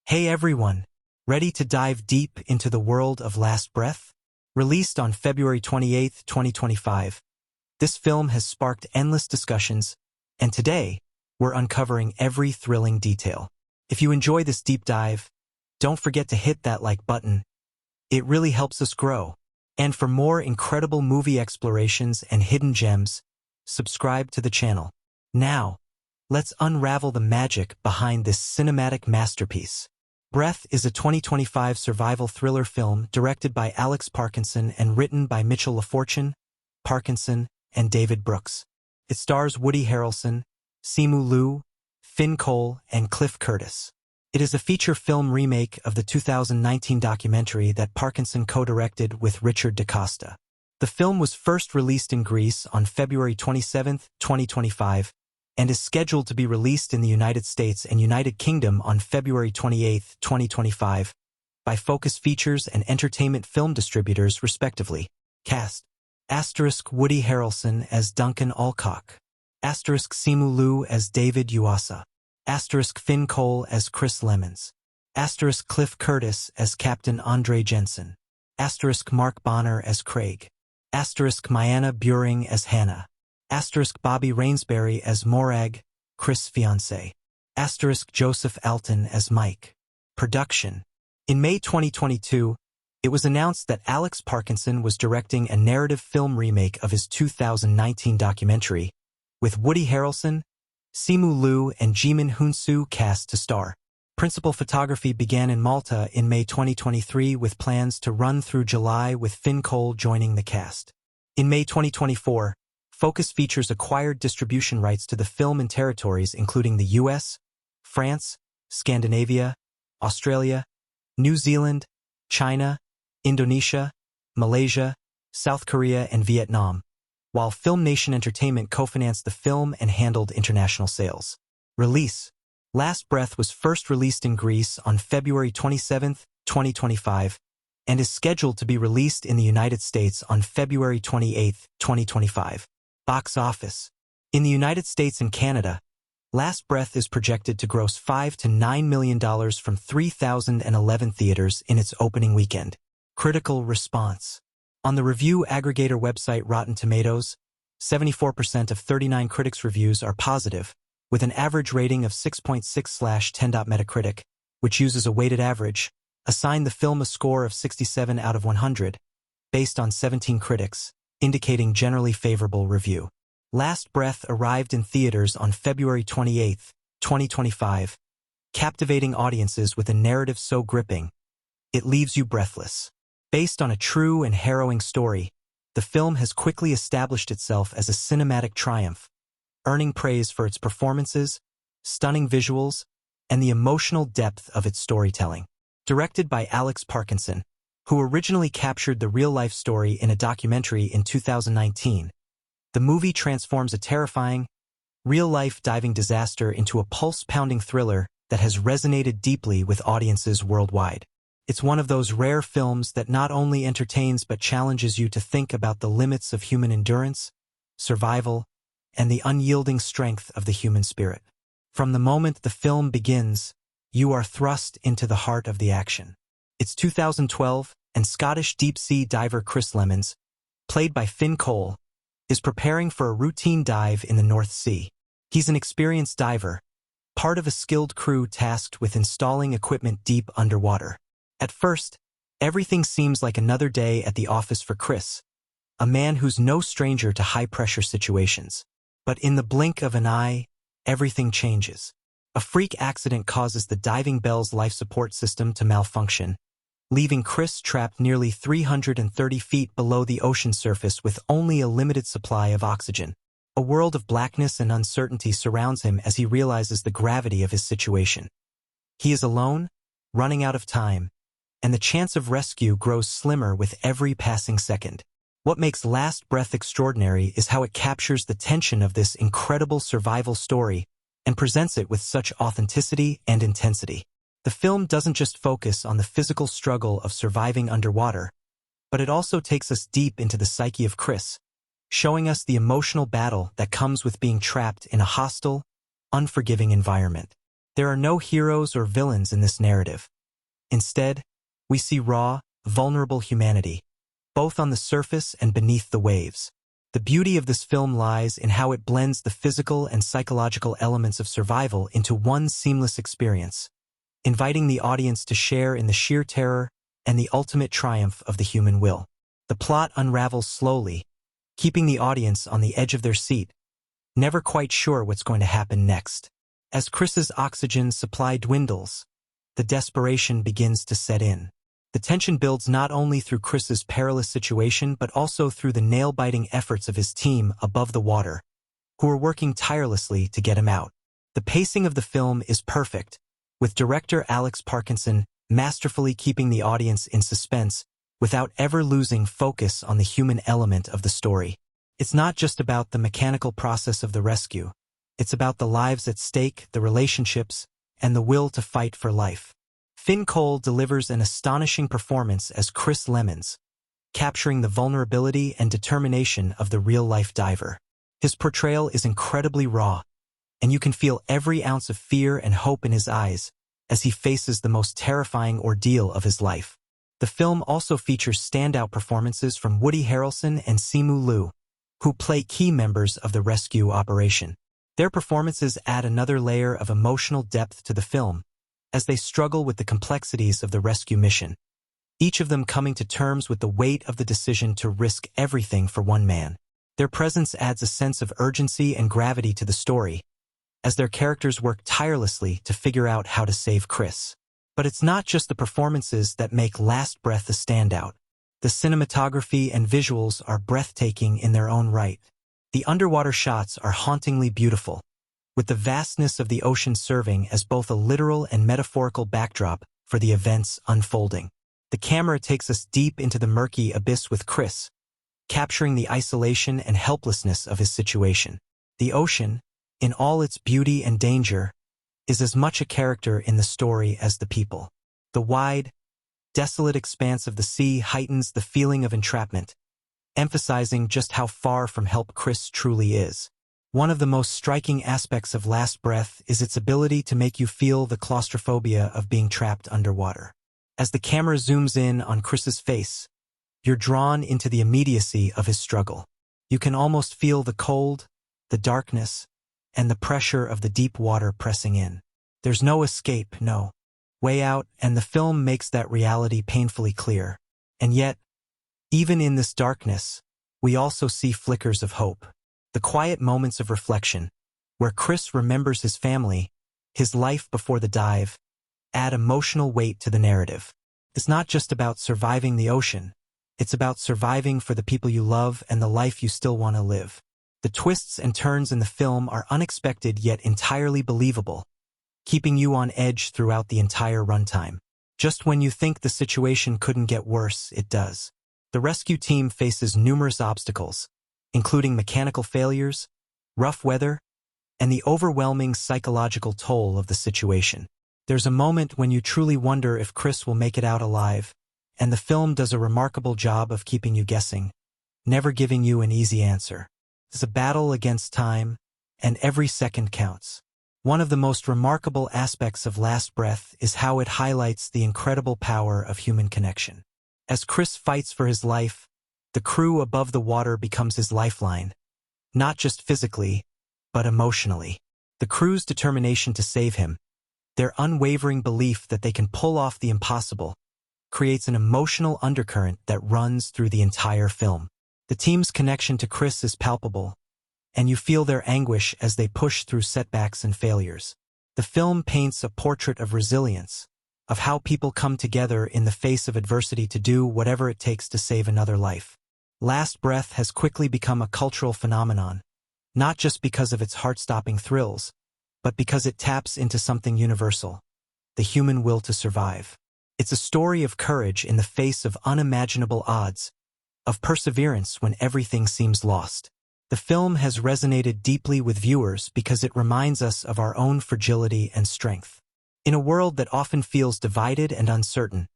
Hey everyone, ready to dive deep into the world of Last Breath? Released on February 28, 2025, this film has sparked endless discussions, and today, we're uncovering every thrilling detail. If you enjoy this deep dive, don't forget to hit that like button. It really helps us grow. And for more incredible movie explorations and hidden gems, subscribe to the channel. Now, let's unravel the magic behind this cinematic masterpiece. Breath is a 2025 survival thriller film directed by Alex Parkinson and written by Mitchell LaFortune, Parkinson, and David Brooks. It stars Woody Harrelson, Simu Liu, Finn Cole, and Cliff Curtis. It is a feature film remake of the 2019 documentary that Parkinson co-directed with Richard DaCosta. The film was first released in Greece on February 27, 2025, and is scheduled to be released in the United States and United Kingdom on February 28, 2025, by Focus Features and Entertainment Film Distributors, respectively. Cast: Woody Harrelson as Duncan Alcock, Simu Liu as David Uasa, Finn Cole as Chris Lemons, Cliff Curtis as Captain Andre Jensen, Mark Bonner as Craig, Mayanna Buring as Hannah, Bobby Rainsbury as Morag, Chris' fiancé, Joseph Alton as Mike. Production. In May 2022, it was announced that Alex Parkinson was directing a narrative film remake of his 2019 documentary, with Woody Harrelson, Simu Liu, and Jimin Hoon-soo cast to star. Principal photography began in Malta in May 2023 with plans to run through July, with Finn Cole joining the cast. In May 2024, Focus Features acquired distribution rights to the film in territories including the US, France, Scandinavia, Australia, New Zealand, China, Indonesia, Malaysia, South Korea, and Vietnam, while Film Nation Entertainment co-financed the film and handled international sales. Release. Last Breath was first released in Greece on February 27, 2025, and is scheduled to be released in the United States on February 28, 2025. Box office. In the United States and Canada, Last Breath is projected to gross $5 to $9 million from 3,011 theaters in its opening weekend. Critical response. On the review aggregator website Rotten Tomatoes, 74% of 39 critics' reviews are positive, with an average rating of 6.6/10. Metacritic, which uses a weighted average, assigned the film a score of 67 out of 100, based on 17 critics, indicating generally favorable review. Last Breath arrived in theaters on February 28, 2025, captivating audiences with a narrative so gripping, it leaves you breathless. Based on a true and harrowing story, the film has quickly established itself as a cinematic triumph, earning praise for its performances, stunning visuals, and the emotional depth of its storytelling. Directed by Alex Parkinson, who originally captured the real-life story in a documentary in 2019, the movie transforms a terrifying, real-life diving disaster into a pulse-pounding thriller that has resonated deeply with audiences worldwide. It's one of those rare films that not only entertains but challenges you to think about the limits of human endurance, survival, and the unyielding strength of the human spirit. From the moment the film begins, you are thrust into the heart of the action. It's 2012, and Scottish deep-sea diver Chris Lemons, played by Finn Cole, is preparing for a routine dive in the North Sea. He's an experienced diver, part of a skilled crew tasked with installing equipment deep underwater. At first, everything seems like another day at the office for Chris, a man who's no stranger to high-pressure situations. But in the blink of an eye, everything changes. A freak accident causes the diving bell's life support system to malfunction, leaving Chris trapped nearly 330 feet below the ocean surface with only a limited supply of oxygen. A world of blackness and uncertainty surrounds him as he realizes the gravity of his situation. He is alone, running out of time, and the chance of rescue grows slimmer with every passing second. What makes Last Breath extraordinary is how it captures the tension of this incredible survival story and presents it with such authenticity and intensity. The film doesn't just focus on the physical struggle of surviving underwater, but it also takes us deep into the psyche of Chris, showing us the emotional battle that comes with being trapped in a hostile, unforgiving environment. There are no heroes or villains in this narrative. Instead, we see raw, vulnerable humanity, both on the surface and beneath the waves. The beauty of this film lies in how it blends the physical and psychological elements of survival into one seamless experience, inviting the audience to share in the sheer terror and the ultimate triumph of the human will. The plot unravels slowly, keeping the audience on the edge of their seat, never quite sure what's going to happen next. As Chris's oxygen supply dwindles, the desperation begins to set in. The tension builds not only through Chris's perilous situation but also through the nail-biting efforts of his team above the water, who are working tirelessly to get him out. The pacing of the film is perfect, with director Parkinson masterfully keeping the audience in suspense without ever losing focus on the human element of the story. It's not just about the mechanical process of the rescue. It's about the lives at stake, the relationships, and the will to fight for life. Finn Cole delivers an astonishing performance as Chris Lemons, capturing the vulnerability and determination of the real-life diver. His portrayal is incredibly raw, and you can feel every ounce of fear and hope in his eyes as he faces the most terrifying ordeal of his life. The film also features standout performances from Woody Harrelson and Simu, who play key members of the rescue operation. Their performances add another layer of emotional depth to the film, as they struggle with the complexities of the rescue mission, each of them coming to terms with the weight of the decision to risk everything for one man. Their presence adds a sense of urgency and gravity to the story, as their characters work tirelessly to figure out how to save Chris. But it's not just the performances that make Last Breath a standout. The cinematography and visuals are breathtaking in their own right. The underwater shots are hauntingly beautiful, with the vastness of the ocean serving as both a literal and metaphorical backdrop for the events unfolding. The camera takes us deep into the murky abyss with Chris, capturing the isolation and helplessness of his situation. The ocean, in all its beauty and danger, is as much a character in the story as the people. The wide, desolate expanse of the sea heightens the feeling of entrapment, emphasizing just how far from help Chris truly is. One of the most striking aspects of Last Breath is its ability to make you feel the claustrophobia of being trapped underwater. As the camera zooms in on Chris's face, you're drawn into the immediacy of his struggle. You can almost feel the cold, the darkness, and the pressure of the deep water pressing in. There's no escape, no way out, and the film makes that reality painfully clear. And yet, even in this darkness, we also see flickers of hope. The quiet moments of reflection, where Chris remembers his family, his life before the dive, add emotional weight to the narrative. It's not just about surviving the ocean, it's about surviving for the people you love and the life you still want to live. The twists and turns in the film are unexpected yet entirely believable, keeping you on edge throughout the entire runtime. Just when you think the situation couldn't get worse, it does. The rescue team faces numerous obstacles, including mechanical failures, rough weather, and the overwhelming psychological toll of the situation. There's a moment when you truly wonder if Chris will make it out alive, and the film does a remarkable job of keeping you guessing, never giving you an easy answer. It's a battle against time, and every second counts. One of the most remarkable aspects of Last Breath is how it highlights the incredible power of human connection. As Chris fights for his life, the crew above the water becomes his lifeline, not just physically, but emotionally. The crew's determination to save him, their unwavering belief that they can pull off the impossible, creates an emotional undercurrent that runs through the entire film. The team's connection to Chris is palpable, and you feel their anguish as they push through setbacks and failures. The film paints a portrait of resilience, of how people come together in the face of adversity to do whatever it takes to save another life. Last Breath has quickly become a cultural phenomenon, not just because of its heart-stopping thrills, but because it taps into something universal, the human will to survive. It's a story of courage in the face of unimaginable odds, of perseverance when everything seems lost. The film has resonated deeply with viewers because it reminds us of our own fragility and strength. In a world that often feels divided and uncertain,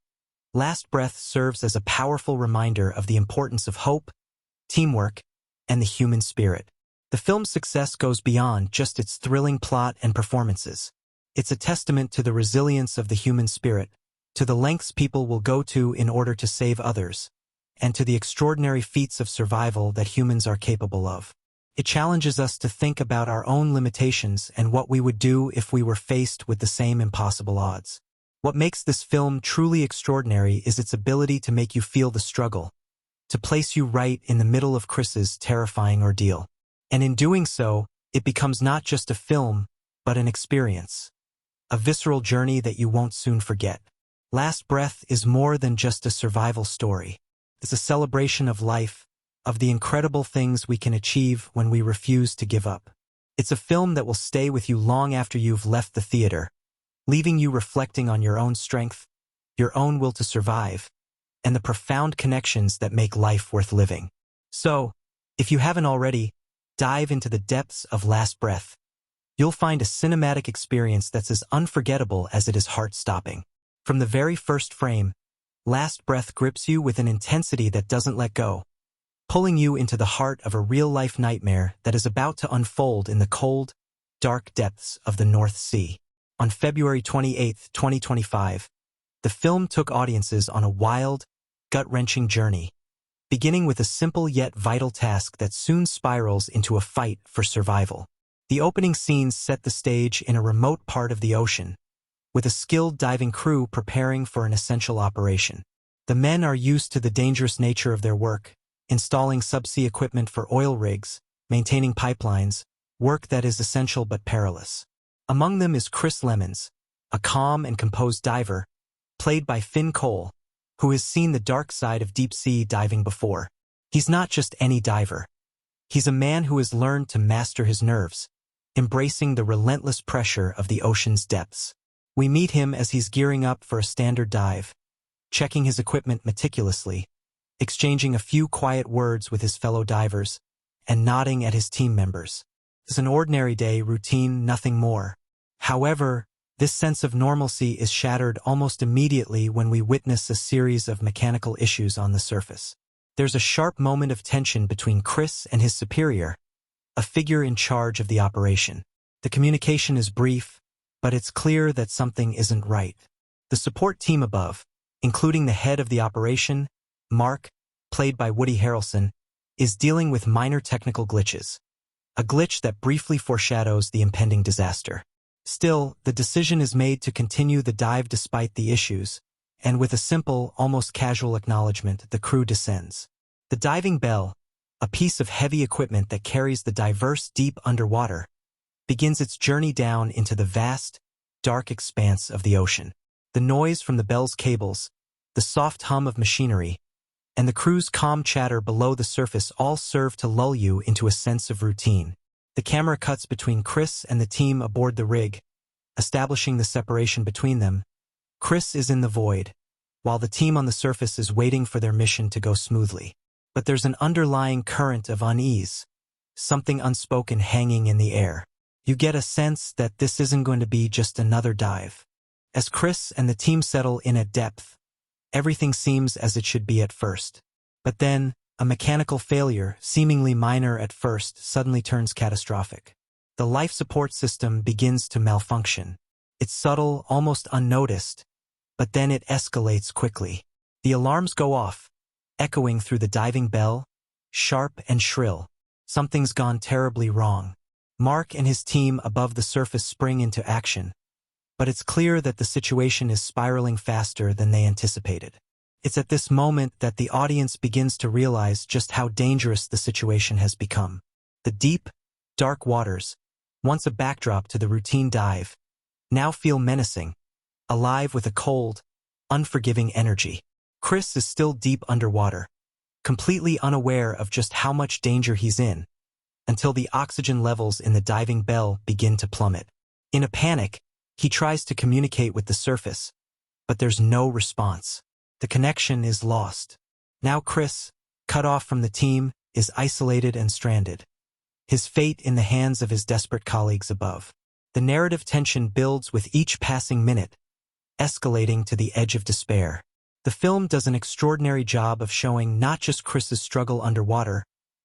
Last Breath serves as a powerful reminder of the importance of hope, teamwork, and the human spirit. The film's success goes beyond just its thrilling plot and performances. It's a testament to the resilience of the human spirit, to the lengths people will go to in order to save others, and to the extraordinary feats of survival that humans are capable of. It challenges us to think about our own limitations and what we would do if we were faced with the same impossible odds. What makes this film truly extraordinary is its ability to make you feel the struggle, to place you right in the middle of Chris's terrifying ordeal. And in doing so, it becomes not just a film, but an experience. A visceral journey that you won't soon forget. Last Breath is more than just a survival story. It's a celebration of life, of the incredible things we can achieve when we refuse to give up. It's a film that will stay with you long after you've left the theater, leaving you reflecting on your own strength, your own will to survive, and the profound connections that make life worth living. So, if you haven't already, dive into the depths of Last Breath. You'll find a cinematic experience that's as unforgettable as it is heart-stopping. From the very first frame, Last Breath grips you with an intensity that doesn't let go, pulling you into the heart of a real-life nightmare that is about to unfold in the cold, dark depths of the North Sea. On February 28, 2025, the film took audiences on a wild, gut-wrenching journey, beginning with a simple yet vital task that soon spirals into a fight for survival. The opening scenes set the stage in a remote part of the ocean, with a skilled diving crew preparing for an essential operation. The men are used to the dangerous nature of their work, installing subsea equipment for oil rigs, maintaining pipelines, work that is essential but perilous. Among them is Chris Lemons, a calm and composed diver, played by Finn Cole, who has seen the dark side of deep-sea diving before. He's not just any diver. He's a man who has learned to master his nerves, embracing the relentless pressure of the ocean's depths. We meet him as he's gearing up for a standard dive, checking his equipment meticulously, exchanging a few quiet words with his fellow divers, and nodding at his team members. It's an ordinary day, routine, nothing more. However, this sense of normalcy is shattered almost immediately when we witness a series of mechanical issues on the surface. There's a sharp moment of tension between Chris and his superior, a figure in charge of the operation. The communication is brief, but it's clear that something isn't right. The support team above, including the head of the operation, Mark, played by Harrelson, is dealing with minor technical glitches, a glitch that briefly foreshadows the impending disaster. Still, the decision is made to continue the dive despite the issues, and with a simple, almost casual acknowledgement, the crew descends. The diving bell, a piece of heavy equipment that carries the divers deep underwater, begins its journey down into the vast, dark expanse of the ocean. The noise from the bell's cables, the soft hum of machinery, and the crew's calm chatter below the surface all serve to lull you into a sense of routine. The camera cuts between Chris and the team aboard the rig, establishing the separation between them. Chris is in the void, while the team on the surface is waiting for their mission to go smoothly. But there's an underlying current of unease, something unspoken hanging in the air. You get a sense that this isn't going to be just another dive. As Chris and the team settle in at depth, everything seems as it should be at first. But then, a mechanical failure, seemingly minor at first, suddenly turns catastrophic. The life support system begins to malfunction. It's subtle, almost unnoticed, but then it escalates quickly. The alarms go off, echoing through the diving bell, sharp and shrill. Something's gone terribly wrong. Mark and his team above the surface spring into action, but it's clear that the situation is spiraling faster than they anticipated. It's at this moment that the audience begins to realize just how dangerous the situation has become. The deep, dark waters, once a backdrop to the routine dive, now feel menacing, alive with a cold, unforgiving energy. Chris is still deep underwater, completely unaware of just how much danger he's in, until the oxygen levels in the diving bell begin to plummet. In a panic, he tries to communicate with the surface, but there's no response. The connection is lost. Now Chris, cut off from the team, is isolated and stranded, his fate in the hands of his desperate colleagues above. The narrative tension builds with each passing minute, escalating to the edge of despair. The film does an extraordinary job of showing not just Chris's struggle underwater,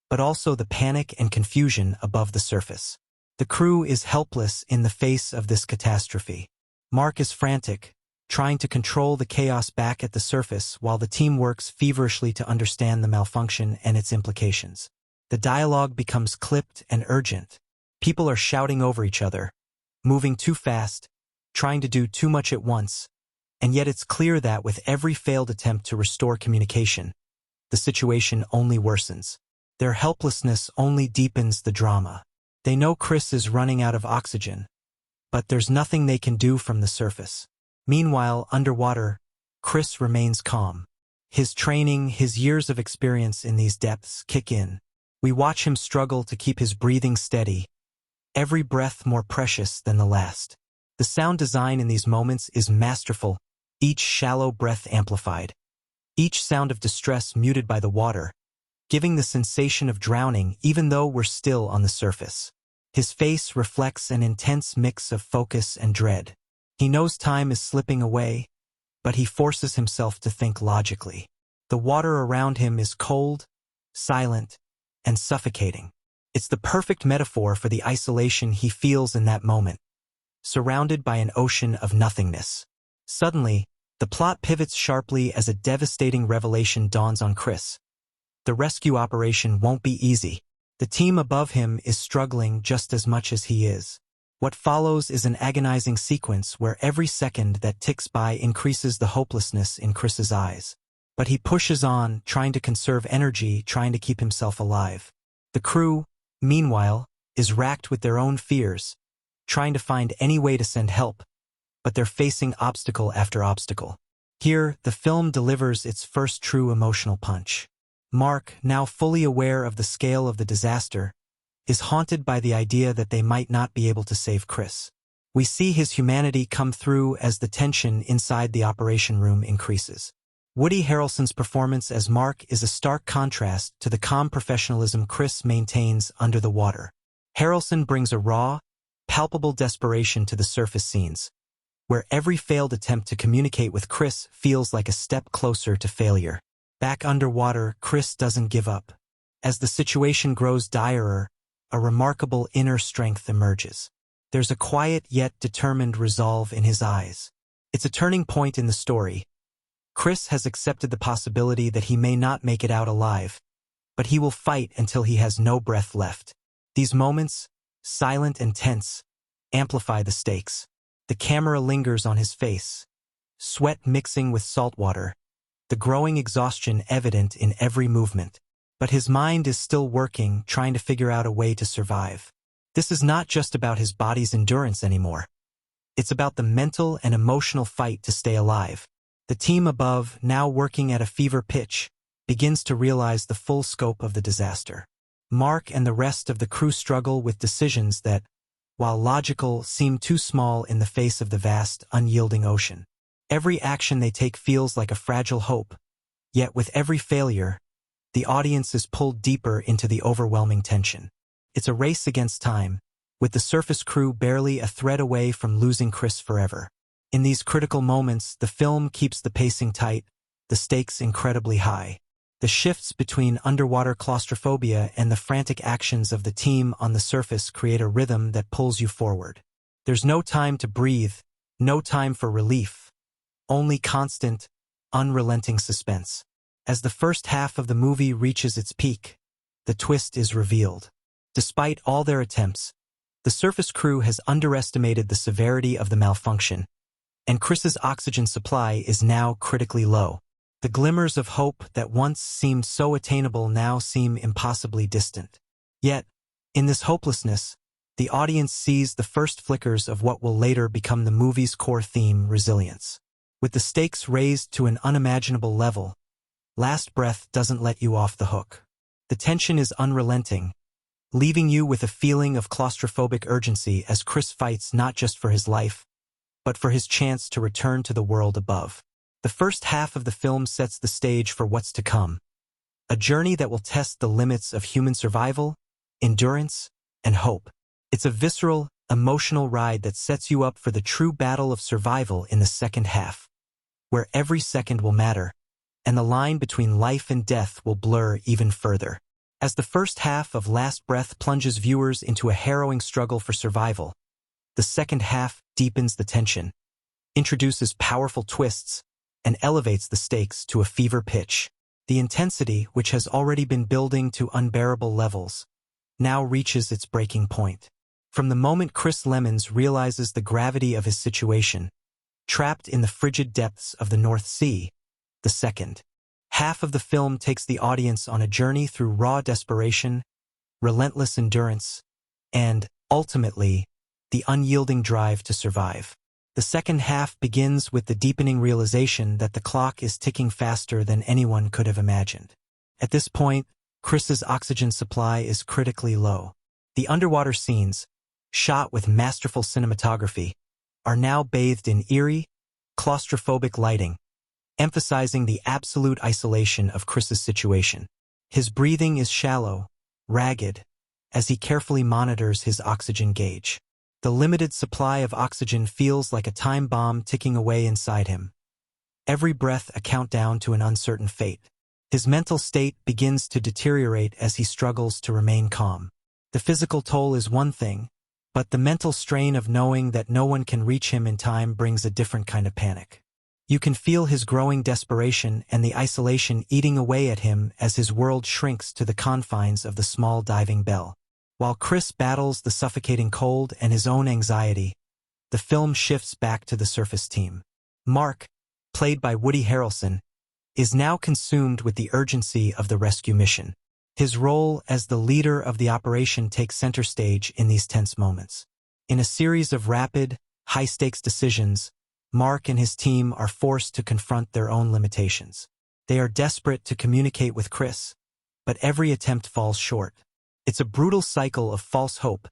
but also the panic and confusion above the surface. The crew is helpless in the face of this catastrophe. Mark is frantic, trying to control the chaos back at the surface while the team works feverishly to understand the malfunction and its implications. The dialogue becomes clipped and urgent. People are shouting over each other, moving too fast, trying to do too much at once, and yet it's clear that with every failed attempt to restore communication, the situation only worsens. Their helplessness only deepens the drama. They know Chris is running out of oxygen, but there's nothing they can do from the surface. Meanwhile, underwater, Chris remains calm. His training, his years of experience in these depths kick in. We watch him struggle to keep his breathing steady, every breath more precious than the last. The sound design in these moments is masterful, each shallow breath amplified, each sound of distress muted by the water, giving the sensation of drowning even though we're still on the surface. His face reflects an intense mix of focus and dread. He knows time is slipping away, but he forces himself to think logically. The water around him is cold, silent, and suffocating. It's the perfect metaphor for the isolation he feels in that moment, surrounded by an ocean of nothingness. Suddenly, the plot pivots sharply as a devastating revelation dawns on Chris. The rescue operation won't be easy. The team above him is struggling just as much as he is. What follows is an agonizing sequence where every second that ticks by increases the hopelessness in Chris's eyes. But he pushes on, trying to conserve energy, trying to keep himself alive. The crew, meanwhile, is racked with their own fears, trying to find any way to send help, but they're facing obstacle after obstacle. Here, the film delivers its first true emotional punch. Mark, now fully aware of the scale of the disaster, is haunted by the idea that they might not be able to save Chris. We see his humanity come through as the tension inside the operation room increases. Woody Harrelson's performance as Mark is a stark contrast to the calm professionalism Chris maintains under the water. Harrelson brings a raw, palpable desperation to the surface scenes, where every failed attempt to communicate with Chris feels like a step closer to failure. Back underwater, Chris doesn't give up. As the situation grows direr, a remarkable inner strength emerges. There's a quiet yet determined resolve in his eyes. It's a turning point in the story. Chris has accepted the possibility that he may not make it out alive, but he will fight until he has no breath left. These moments, silent and tense, amplify the stakes. The camera lingers on his face, sweat mixing with salt water, the growing exhaustion evident in every movement. But his mind is still working, trying to figure out a way to survive. This is not just about his body's endurance anymore. It's about the mental and emotional fight to stay alive. The team above, now working at a fever pitch, begins to realize the full scope of the disaster. Mark and the rest of the crew struggle with decisions that, while logical, seem too small in the face of the vast, unyielding ocean. Every action they take feels like a fragile hope, yet with every failure, the audience is pulled deeper into the overwhelming tension. It's a race against time, with the surface crew barely a thread away from losing Chris forever. In these critical moments, the film keeps the pacing tight, the stakes incredibly high. The shifts between underwater claustrophobia and the frantic actions of the team on the surface create a rhythm that pulls you forward. There's no time to breathe, no time for relief, only constant, unrelenting suspense. As the first half of the movie reaches its peak, the twist is revealed. Despite all their attempts, the surface crew has underestimated the severity of the malfunction, and Chris's oxygen supply is now critically low. The glimmers of hope that once seemed so attainable now seem impossibly distant. Yet, in this hopelessness, the audience sees the first flickers of what will later become the movie's core theme, resilience. With the stakes raised to an unimaginable level, Last Breath doesn't let you off the hook. The tension is unrelenting, leaving you with a feeling of claustrophobic urgency as Chris fights not just for his life, but for his chance to return to the world above. The first half of the film sets the stage for what's to come, a journey that will test the limits of human survival, endurance, and hope. It's a visceral, emotional ride that sets you up for the true battle of survival in the second half, where every second will matter, and the line between life and death will blur even further. As the first half of Last Breath plunges viewers into a harrowing struggle for survival, the second half deepens the tension, introduces powerful twists, and elevates the stakes to a fever pitch. The intensity, which has already been building to unbearable levels, now reaches its breaking point. From the moment Chris Lemons realizes the gravity of his situation, trapped in the frigid depths of the North Sea, the second half of the film takes the audience on a journey through raw desperation, relentless endurance, and, ultimately, the unyielding drive to survive. The second half begins with the deepening realization that the clock is ticking faster than anyone could have imagined. At this point, Chris's oxygen supply is critically low. The underwater scenes, shot with masterful cinematography, are now bathed in eerie, claustrophobic lighting, emphasizing the absolute isolation of Chris's situation. His breathing is shallow, ragged, as he carefully monitors his oxygen gauge. The limited supply of oxygen feels like a time bomb ticking away inside him. Every breath a countdown to an uncertain fate. His mental state begins to deteriorate as he struggles to remain calm. The physical toll is one thing, but the mental strain of knowing that no one can reach him in time brings a different kind of panic. You can feel his growing desperation and the isolation eating away at him as his world shrinks to the confines of the small diving bell. While Chris battles the suffocating cold and his own anxiety, the film shifts back to the surface team. Mark, played by Woody Harrelson, is now consumed with the urgency of the rescue mission. His role as the leader of the operation takes center stage in these tense moments. In a series of rapid, high-stakes decisions, Mark and his team are forced to confront their own limitations. They are desperate to communicate with Chris, but every attempt falls short. It's a brutal cycle of false hope,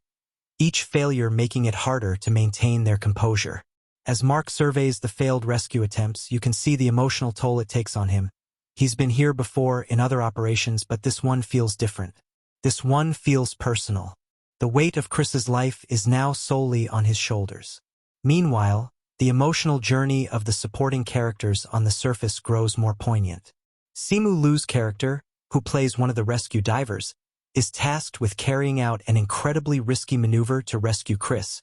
each failure making it harder to maintain their composure. As Mark surveys the failed rescue attempts, you can see the emotional toll it takes on him. He's been here before in other operations, but this one feels different. This one feels personal. The weight of Chris's life is now solely on his shoulders. Meanwhile, the emotional journey of the supporting characters on the surface grows more poignant. Simu Liu's character, who plays one of the rescue divers, is tasked with carrying out an incredibly risky maneuver to rescue Chris,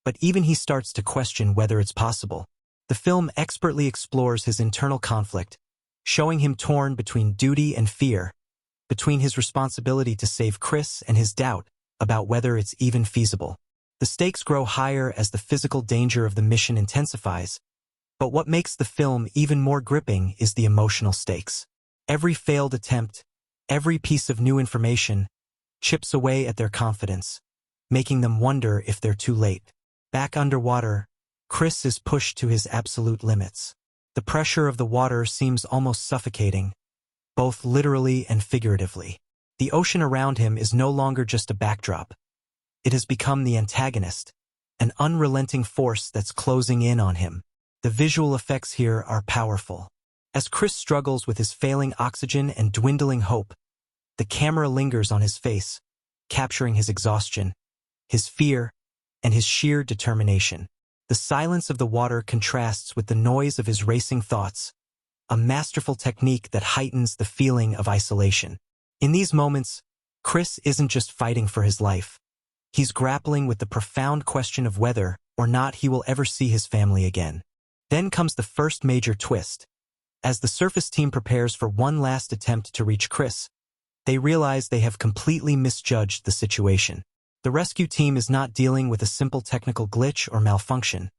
but even he starts to question whether it's possible. The film expertly explores his internal conflict, showing him torn between duty and fear, between his responsibility to save Chris and his doubt about whether it's even feasible. The stakes grow higher as the physical danger of the mission intensifies, but what makes the film even more gripping is the emotional stakes. Every failed attempt, every piece of new information, chips away at their confidence, making them wonder if they're too late. Back underwater, Chris is pushed to his absolute limits. The pressure of the water seems almost suffocating, both literally and figuratively. The ocean around him is no longer just a backdrop. It has become the antagonist, an unrelenting force that's closing in on him. The visual effects here are powerful. As Chris struggles with his failing oxygen and dwindling hope, the camera lingers on his face, capturing his exhaustion, his fear, and his sheer determination. The silence of the water contrasts with the noise of his racing thoughts, a masterful technique that heightens the feeling of isolation. In these moments, Chris isn't just fighting for his life. He's grappling with the profound question of whether or not he will ever see his family again. Then comes the first major twist. As the surface team prepares for one last attempt to reach Chris, they realize they have completely misjudged the situation. The rescue team is not dealing with a simple technical glitch or malfunction.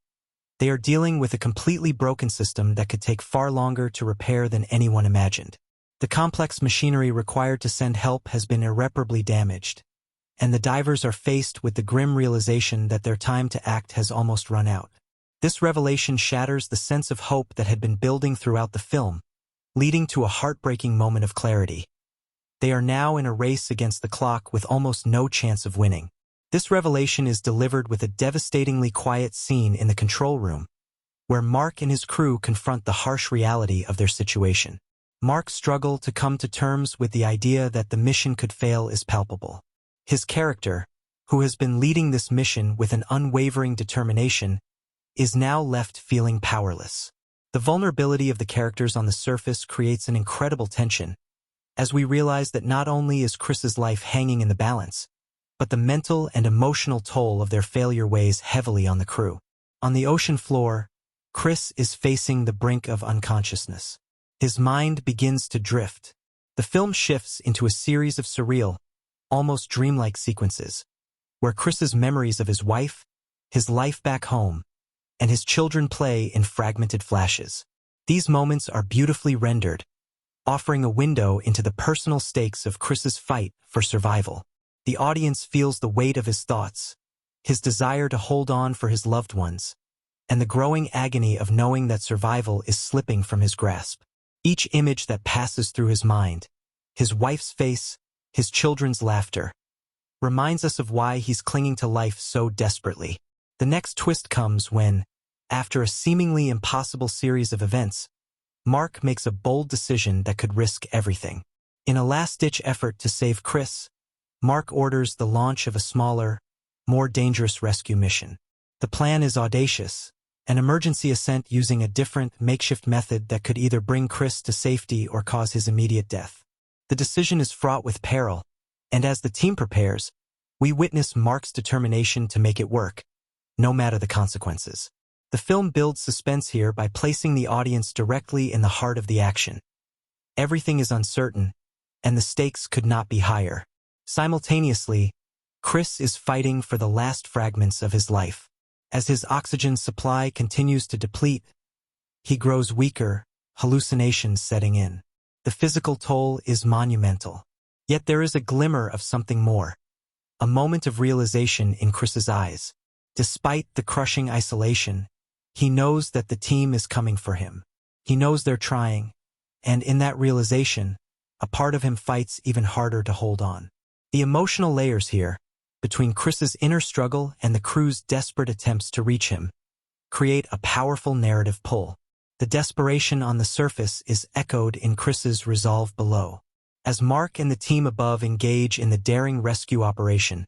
They are dealing with a completely broken system that could take far longer to repair than anyone imagined. The complex machinery required to send help has been irreparably damaged, and the divers are faced with the grim realization that their time to act has almost run out. This revelation shatters the sense of hope that had been building throughout the film, leading to a heartbreaking moment of clarity. They are now in a race against the clock with almost no chance of winning. This revelation is delivered with a devastatingly quiet scene in the control room, where Mark and his crew confront the harsh reality of their situation. Mark's struggle to come to terms with the idea that the mission could fail is palpable. His character, who has been leading this mission with an unwavering determination, is now left feeling powerless. The vulnerability of the characters on the surface creates an incredible tension, as we realize that not only is Chris's life hanging in the balance, but the mental and emotional toll of their failure weighs heavily on the crew. On the ocean floor, Chris is facing the brink of unconsciousness. His mind begins to drift. The film shifts into a series of surreal, almost dreamlike sequences, where Chris's memories of his wife, his life back home, and his children play in fragmented flashes. These moments are beautifully rendered, offering a window into the personal stakes of Chris's fight for survival. The audience feels the weight of his thoughts, his desire to hold on for his loved ones, and the growing agony of knowing that survival is slipping from his grasp. Each image that passes through his mind, his wife's face, his children's laughter, reminds us of why he's clinging to life so desperately. The next twist comes when, after a seemingly impossible series of events, Mark makes a bold decision that could risk everything. In a last-ditch effort to save Chris, Mark orders the launch of a smaller, more dangerous rescue mission. The plan is audacious, an emergency ascent using a different, makeshift method that could either bring Chris to safety or cause his immediate death. The decision is fraught with peril, and as the team prepares, we witness Mark's determination to make it work, no matter the consequences. The film builds suspense here by placing the audience directly in the heart of the action. Everything is uncertain, and the stakes could not be higher. Simultaneously, Chris is fighting for the last fragments of his life. As his oxygen supply continues to deplete, he grows weaker, hallucinations setting in. The physical toll is monumental. Yet there is a glimmer of something more, a moment of realization in Chris's eyes. Despite the crushing isolation, he knows that the team is coming for him. He knows they're trying, and in that realization, a part of him fights even harder to hold on. The emotional layers here, between Chris's inner struggle and the crew's desperate attempts to reach him, create a powerful narrative pull. The desperation on the surface is echoed in Chris's resolve below. As Mark and the team above engage in the daring rescue operation,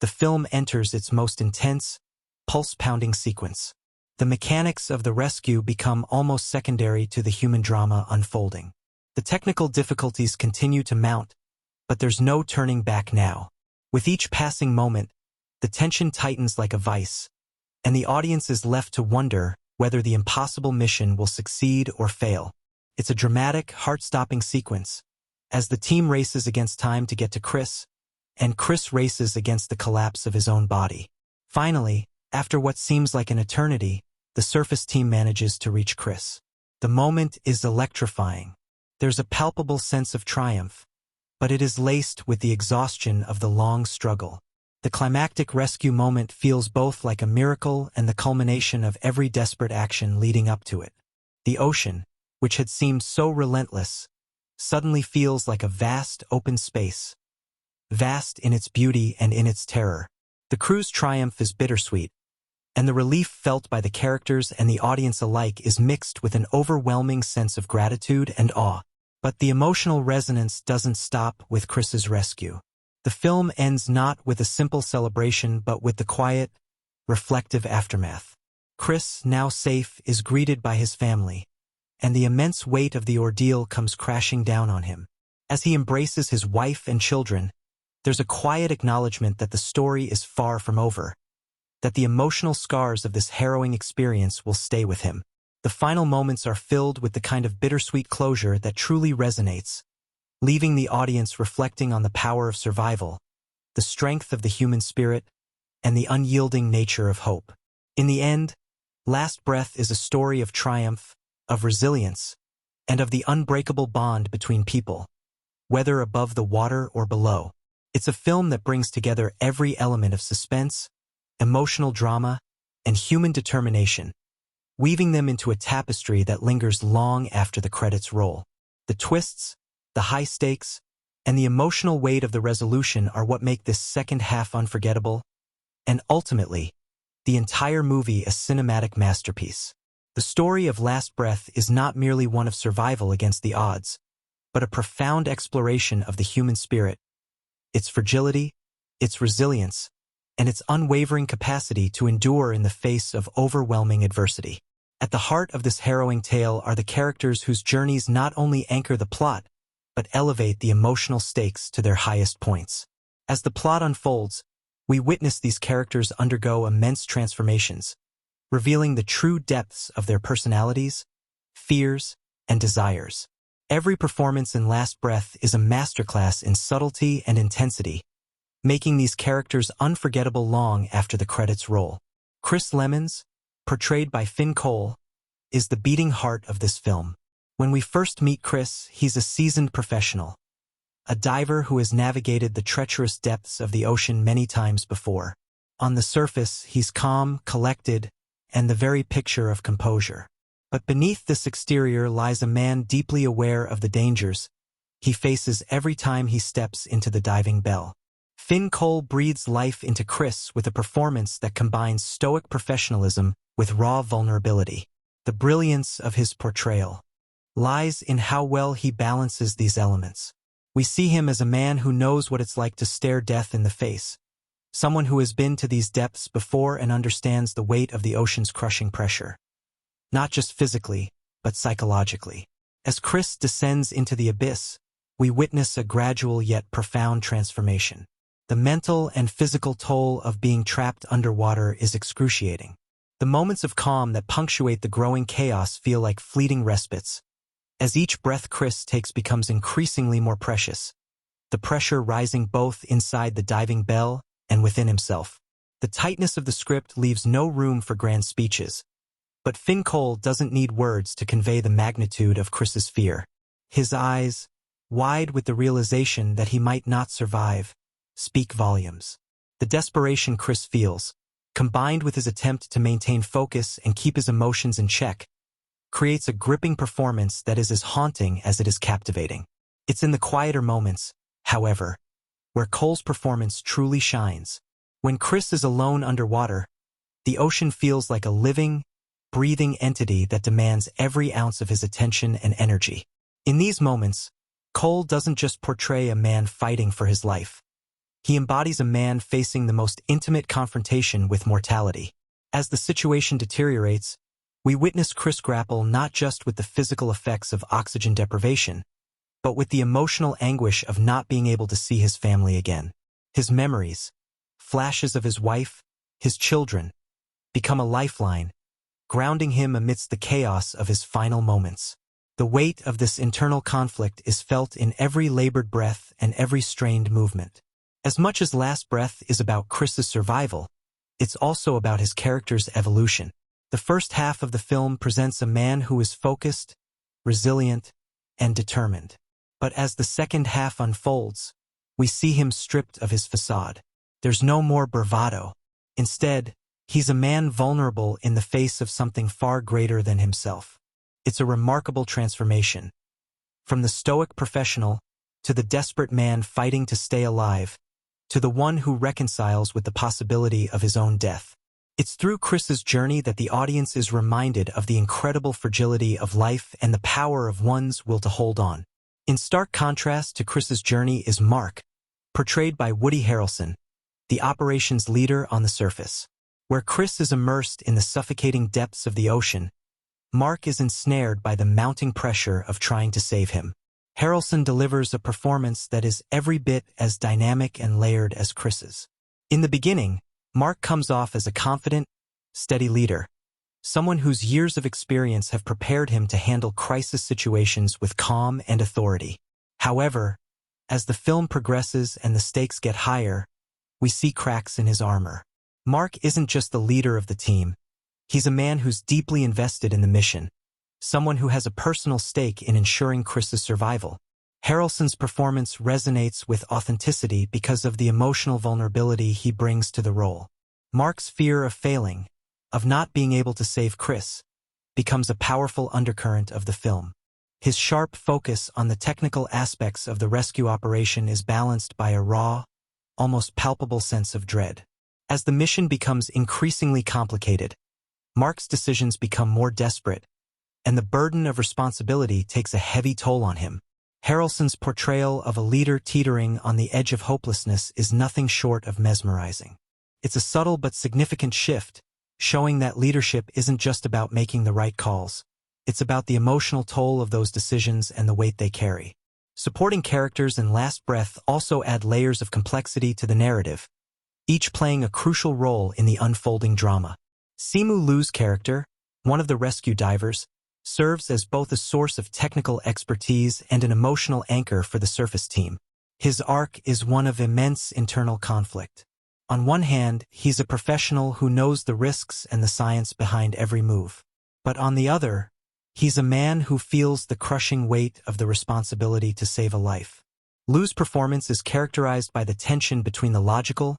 the film enters its most intense, pulse-pounding sequence. The mechanics of the rescue become almost secondary to the human drama unfolding. The technical difficulties continue to mount, but there's no turning back now. With each passing moment, the tension tightens like a vice, and the audience is left to wonder whether the impossible mission will succeed or fail. It's a dramatic, heart-stopping sequence, as the team races against time to get to Chris, and Chris races against the collapse of his own body. Finally, after what seems like an eternity, the surface team manages to reach Chris. The moment is electrifying. There's a palpable sense of triumph, but it is laced with the exhaustion of the long struggle. The climactic rescue moment feels both like a miracle and the culmination of every desperate action leading up to it. The ocean, which had seemed so relentless, suddenly feels like a vast open space, vast in its beauty and in its terror. The crew's triumph is bittersweet, and the relief felt by the characters and the audience alike is mixed with an overwhelming sense of gratitude and awe. But the emotional resonance doesn't stop with Chris's rescue. The film ends not with a simple celebration but with the quiet, reflective aftermath. Chris, now safe, is greeted by his family, and the immense weight of the ordeal comes crashing down on him. As he embraces his wife and children, there's a quiet acknowledgement that the story is far from over, that the emotional scars of this harrowing experience will stay with him. The final moments are filled with the kind of bittersweet closure that truly resonates, leaving the audience reflecting on the power of survival, the strength of the human spirit, and the unyielding nature of hope. In the end, Last Breath is a story of triumph, of resilience, and of the unbreakable bond between people, whether above the water or below. It's a film that brings together every element of suspense, emotional drama, and human determination, weaving them into a tapestry that lingers long after the credits roll. The twists, the high stakes, and the emotional weight of the resolution are what make this second half unforgettable, and ultimately, the entire movie a cinematic masterpiece. The story of Last Breath is not merely one of survival against the odds, but a profound exploration of the human spirit, its fragility, its resilience, and its unwavering capacity to endure in the face of overwhelming adversity. At the heart of this harrowing tale are the characters whose journeys not only anchor the plot, but elevate the emotional stakes to their highest points. As the plot unfolds, we witness these characters undergo immense transformations, revealing the true depths of their personalities, fears, and desires. Every performance in Last Breath is a masterclass in subtlety and intensity, making these characters unforgettable long after the credits roll. Chris Lemons, portrayed by Finn Cole, is the beating heart of this film. When we first meet Chris, he's a seasoned professional, a diver who has navigated the treacherous depths of the ocean many times before. On the surface, he's calm, collected, and the very picture of composure. But beneath this exterior lies a man deeply aware of the dangers he faces every time he steps into the diving bell. Finn Cole breathes life into Chris with a performance that combines stoic professionalism with raw vulnerability. The brilliance of his portrayal lies in how well he balances these elements. We see him as a man who knows what it's like to stare death in the face, someone who has been to these depths before and understands the weight of the ocean's crushing pressure. Not just physically, but psychologically. As Chris descends into the abyss, we witness a gradual yet profound transformation. The mental and physical toll of being trapped underwater is excruciating. The moments of calm that punctuate the growing chaos feel like fleeting respites. As each breath Chris takes becomes increasingly more precious, the pressure rising both inside the diving bell and within himself. The tightness of the script leaves no room for grand speeches, but Finn Cole doesn't need words to convey the magnitude of Chris's fear. His eyes, wide with the realization that he might not survive, speak volumes. The desperation Chris feels, combined with his attempt to maintain focus and keep his emotions in check, creates a gripping performance that is as haunting as it is captivating. It's in the quieter moments, however, where Cole's performance truly shines. When Chris is alone underwater, the ocean feels like a living, breathing entity that demands every ounce of his attention and energy. In these moments, Cole doesn't just portray a man fighting for his life. He embodies a man facing the most intimate confrontation with mortality. As the situation deteriorates, we witness Chris grapple not just with the physical effects of oxygen deprivation, but with the emotional anguish of not being able to see his family again. His memories, flashes of his wife, his children, become a lifeline, grounding him amidst the chaos of his final moments. The weight of this internal conflict is felt in every labored breath and every strained movement. As much as Last Breath is about Chris's survival, it's also about his character's evolution. The first half of the film presents a man who is focused, resilient, and determined. But as the second half unfolds, we see him stripped of his facade. There's no more bravado. Instead, he's a man vulnerable in the face of something far greater than himself. It's a remarkable transformation. From the stoic professional, to the desperate man fighting to stay alive, to the one who reconciles with the possibility of his own death. It's through Chris's journey that the audience is reminded of the incredible fragility of life and the power of one's will to hold on. In stark contrast to Chris's journey is Mark, portrayed by Woody Harrelson, the operations leader on the surface. Where Chris is immersed in the suffocating depths of the ocean, Mark is ensnared by the mounting pressure of trying to save him. Harrelson delivers a performance that is every bit as dynamic and layered as Chris's. In the beginning, Mark comes off as a confident, steady leader, someone whose years of experience have prepared him to handle crisis situations with calm and authority. However, as the film progresses and the stakes get higher, we see cracks in his armor. Mark isn't just the leader of the team. He's a man who's deeply invested in the mission, someone who has a personal stake in ensuring Chris's survival. Harrelson's performance resonates with authenticity because of the emotional vulnerability he brings to the role. Mark's fear of failing, of not being able to save Chris, becomes a powerful undercurrent of the film. His sharp focus on the technical aspects of the rescue operation is balanced by a raw, almost palpable sense of dread. As the mission becomes increasingly complicated, Mark's decisions become more desperate, and the burden of responsibility takes a heavy toll on him. Harrelson's portrayal of a leader teetering on the edge of hopelessness is nothing short of mesmerizing. It's a subtle but significant shift, showing that leadership isn't just about making the right calls. It's about the emotional toll of those decisions and the weight they carry. Supporting characters in Last Breath also add layers of complexity to the narrative, each playing a crucial role in the unfolding drama. Simu Liu's character, one of the rescue divers, serves as both a source of technical expertise and an emotional anchor for the surface team. His arc is one of immense internal conflict. On one hand, he's a professional who knows the risks and the science behind every move. But on the other, he's a man who feels the crushing weight of the responsibility to save a life. Liu's performance is characterized by the tension between the logical,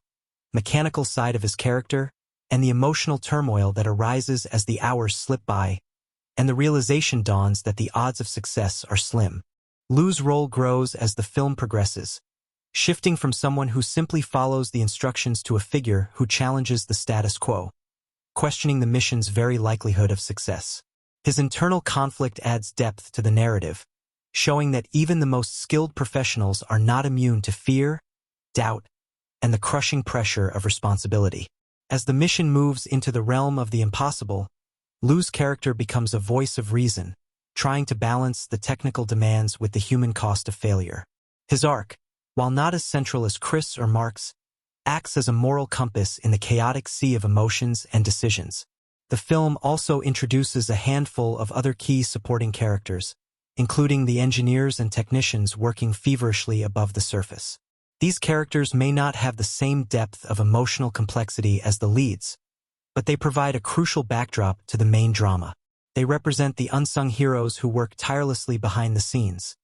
mechanical side of his character and the emotional turmoil that arises as the hours slip by and the realization dawns that the odds of success are slim. Liu's role grows as the film progresses, shifting from someone who simply follows the instructions to a figure who challenges the status quo, questioning the mission's very likelihood of success. His internal conflict adds depth to the narrative, showing that even the most skilled professionals are not immune to fear, doubt, and the crushing pressure of responsibility. As the mission moves into the realm of the impossible, Liu's character becomes a voice of reason, trying to balance the technical demands with the human cost of failure. His arc, while not as central as Chris or Mark's, acts as a moral compass in the chaotic sea of emotions and decisions. The film also introduces a handful of other key supporting characters, including the engineers and technicians working feverishly above the surface. These characters may not have the same depth of emotional complexity as the leads, but they provide a crucial backdrop to the main drama. They represent the unsung heroes who work tirelessly behind the scenes,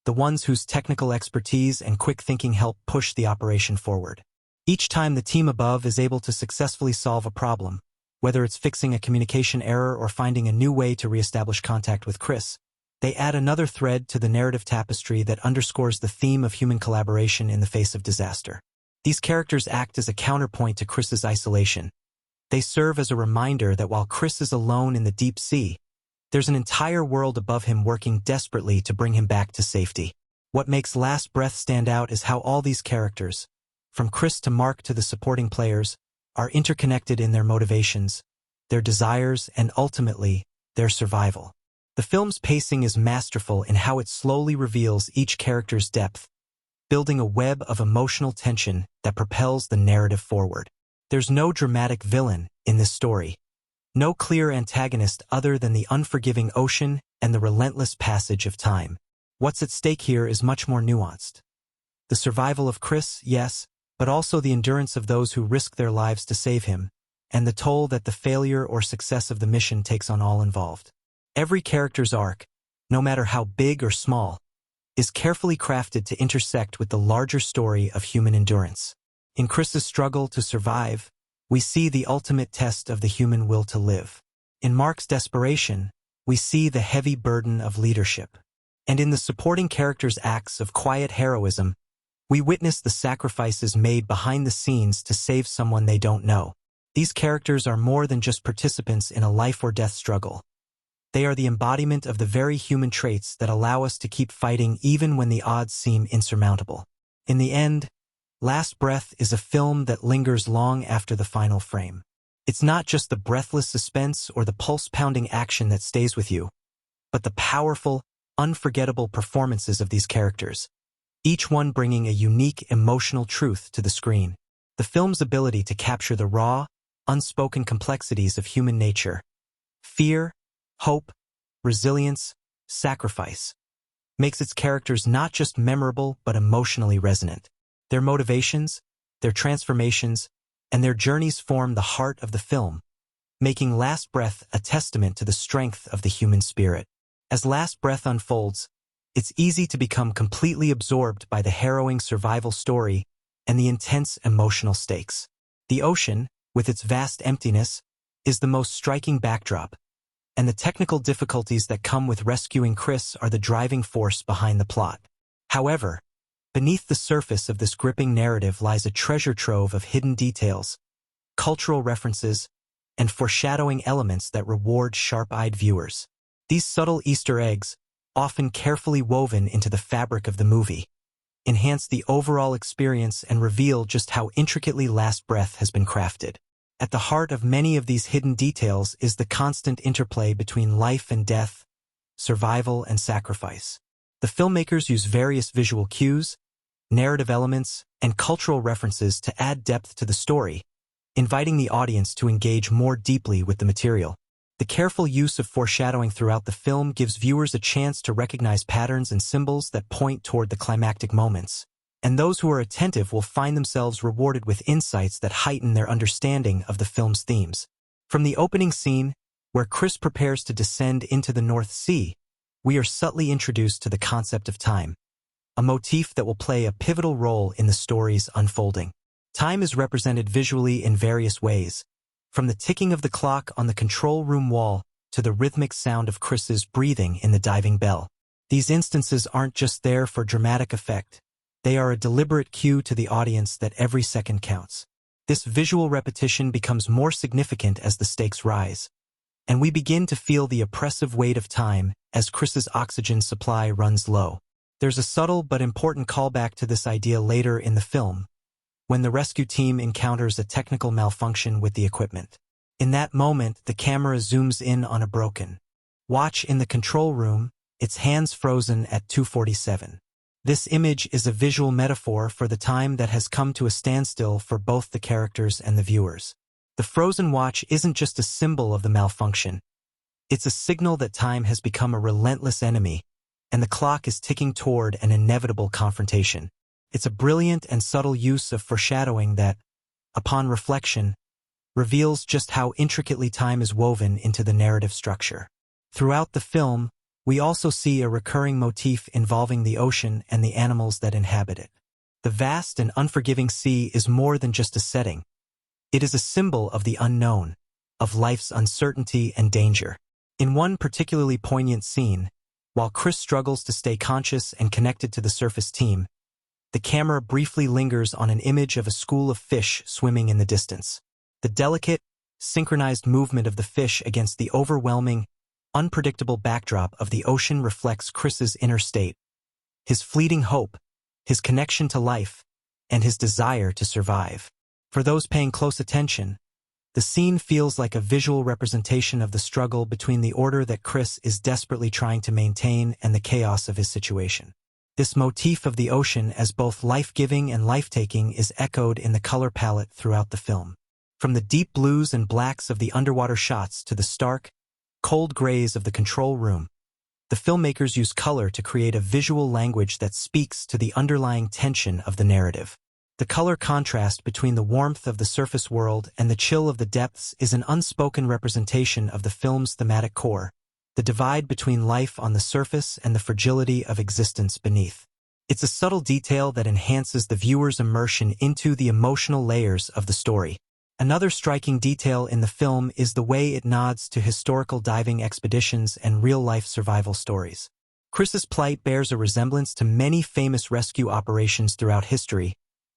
the ones whose technical expertise and quick thinking help push the operation forward. Each time the team above is able to successfully solve a problem, whether it's fixing a communication error or finding a new way to reestablish contact with Chris, they add another thread to the narrative tapestry that underscores the theme of human collaboration in the face of disaster. These characters act as a counterpoint to Chris's isolation. They serve as a reminder that while Chris is alone in the deep sea, there's an entire world above him working desperately to bring him back to safety. What makes Last Breath stand out is how all these characters, from Chris to Mark to the supporting players, are interconnected in their motivations, their desires, and ultimately, their survival. The film's pacing is masterful in how it slowly reveals each character's depth, building a web of emotional tension that propels the narrative forward. There's no dramatic villain in this story, no clear antagonist other than the unforgiving ocean and the relentless passage of time. What's at stake here is much more nuanced. The survival of Chris, yes, but also the endurance of those who risk their lives to save him, and the toll that the failure or success of the mission takes on all involved. Every character's arc, no matter how big or small, is carefully crafted to intersect with the larger story of human endurance. In Chris's struggle to survive, we see the ultimate test of the human will to live. In Mark's desperation, we see the heavy burden of leadership. And in the supporting characters' acts of quiet heroism, we witness the sacrifices made behind the scenes to save someone they don't know. These characters are more than just participants in a life-or-death struggle. They are the embodiment of the very human traits that allow us to keep fighting even when the odds seem insurmountable. In the end, Last Breath is a film that lingers long after the final frame. It's not just the breathless suspense or the pulse-pounding action that stays with you, but the powerful, unforgettable performances of these characters, each one bringing a unique emotional truth to the screen. The film's ability to capture the raw, unspoken complexities of human nature, fear, hope, resilience, sacrifice, makes its characters not just memorable but emotionally resonant. Their motivations, their transformations, and their journeys form the heart of the film, making Last Breath a testament to the strength of the human spirit. As Last Breath unfolds, it's easy to become completely absorbed by the harrowing survival story and the intense emotional stakes. The ocean, with its vast emptiness, is the most striking backdrop, and the technical difficulties that come with rescuing Chris are the driving force behind the plot. However, beneath the surface of this gripping narrative lies a treasure trove of hidden details, cultural references, and foreshadowing elements that reward sharp-eyed viewers. These subtle Easter eggs, often carefully woven into the fabric of the movie, enhance the overall experience and reveal just how intricately Last Breath has been crafted. At the heart of many of these hidden details is the constant interplay between life and death, survival and sacrifice. The filmmakers use various visual cues, narrative elements, and cultural references to add depth to the story, inviting the audience to engage more deeply with the material. The careful use of foreshadowing throughout the film gives viewers a chance to recognize patterns and symbols that point toward the climactic moments, and those who are attentive will find themselves rewarded with insights that heighten their understanding of the film's themes. From the opening scene, where Chris prepares to descend into the North Sea, we are subtly introduced to the concept of time, a motif that will play a pivotal role in the story's unfolding. Time is represented visually in various ways, from the ticking of the clock on the control room wall to the rhythmic sound of Chris's breathing in the diving bell. These instances aren't just there for dramatic effect. They are a deliberate cue to the audience that every second counts. This visual repetition becomes more significant as the stakes rise, and we begin to feel the oppressive weight of time as Chris's oxygen supply runs low. There's a subtle but important callback to this idea later in the film, when the rescue team encounters a technical malfunction with the equipment. In that moment, the camera zooms in on a broken watch in the control room, its hands frozen at 2:47. This image is a visual metaphor for the time that has come to a standstill for both the characters and the viewers. The frozen watch isn't just a symbol of the malfunction. It's a signal that time has become a relentless enemy, and the clock is ticking toward an inevitable confrontation. It's a brilliant and subtle use of foreshadowing that, upon reflection, reveals just how intricately time is woven into the narrative structure. Throughout the film, we also see a recurring motif involving the ocean and the animals that inhabit it. The vast and unforgiving sea is more than just a setting. It is a symbol of the unknown, of life's uncertainty and danger. In one particularly poignant scene, while Chris struggles to stay conscious and connected to the surface team, the camera briefly lingers on an image of a school of fish swimming in the distance. The delicate, synchronized movement of the fish against the overwhelming, unpredictable backdrop of the ocean reflects Chris's inner state, his fleeting hope, his connection to life, and his desire to survive. For those paying close attention, the scene feels like a visual representation of the struggle between the order that Chris is desperately trying to maintain and the chaos of his situation. This motif of the ocean as both life-giving and life-taking is echoed in the color palette throughout the film. From the deep blues and blacks of the underwater shots to the stark, cold grays of the control room, the filmmakers use color to create a visual language that speaks to the underlying tension of the narrative. The color contrast between the warmth of the surface world and the chill of the depths is an unspoken representation of the film's thematic core, the divide between life on the surface and the fragility of existence beneath. It's a subtle detail that enhances the viewer's immersion into the emotional layers of the story. Another striking detail in the film is the way it nods to historical diving expeditions and real-life survival stories. Chris's plight bears a resemblance to many famous rescue operations throughout history,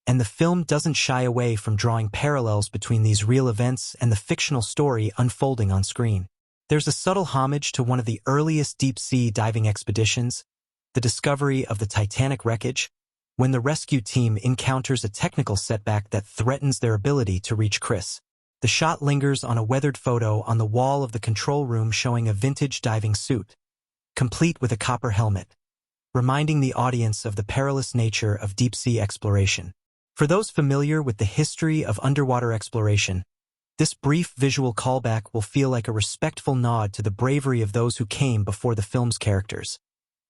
and the film doesn't shy away from drawing parallels between these real events and the fictional story unfolding on screen. There's a subtle homage to one of the earliest deep-sea diving expeditions, the discovery of the Titanic wreckage, when the rescue team encounters a technical setback that threatens their ability to reach Chris. The shot lingers on a weathered photo on the wall of the control room showing a vintage diving suit, complete with a copper helmet, reminding the audience of the perilous nature of deep-sea exploration. For those familiar with the history of underwater exploration, this brief visual callback will feel like a respectful nod to the bravery of those who came before the film's characters,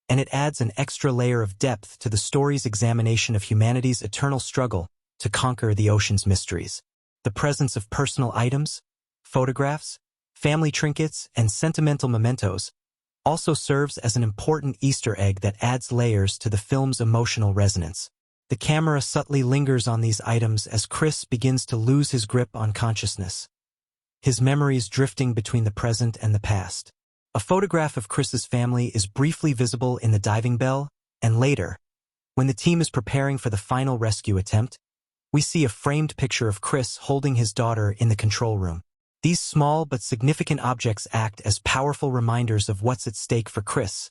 and it adds an extra layer of depth to the story's examination of humanity's eternal struggle to conquer the ocean's mysteries. The presence of personal items, photographs, family trinkets, and sentimental mementos also serves as an important Easter egg that adds layers to the film's emotional resonance. The camera subtly lingers on these items as Chris begins to lose his grip on consciousness, his memories drifting between the present and the past. A photograph of Chris's family is briefly visible in the diving bell, and later, when the team is preparing for the final rescue attempt, we see a framed picture of Chris holding his daughter in the control room. These small but significant objects act as powerful reminders of what's at stake for Chris,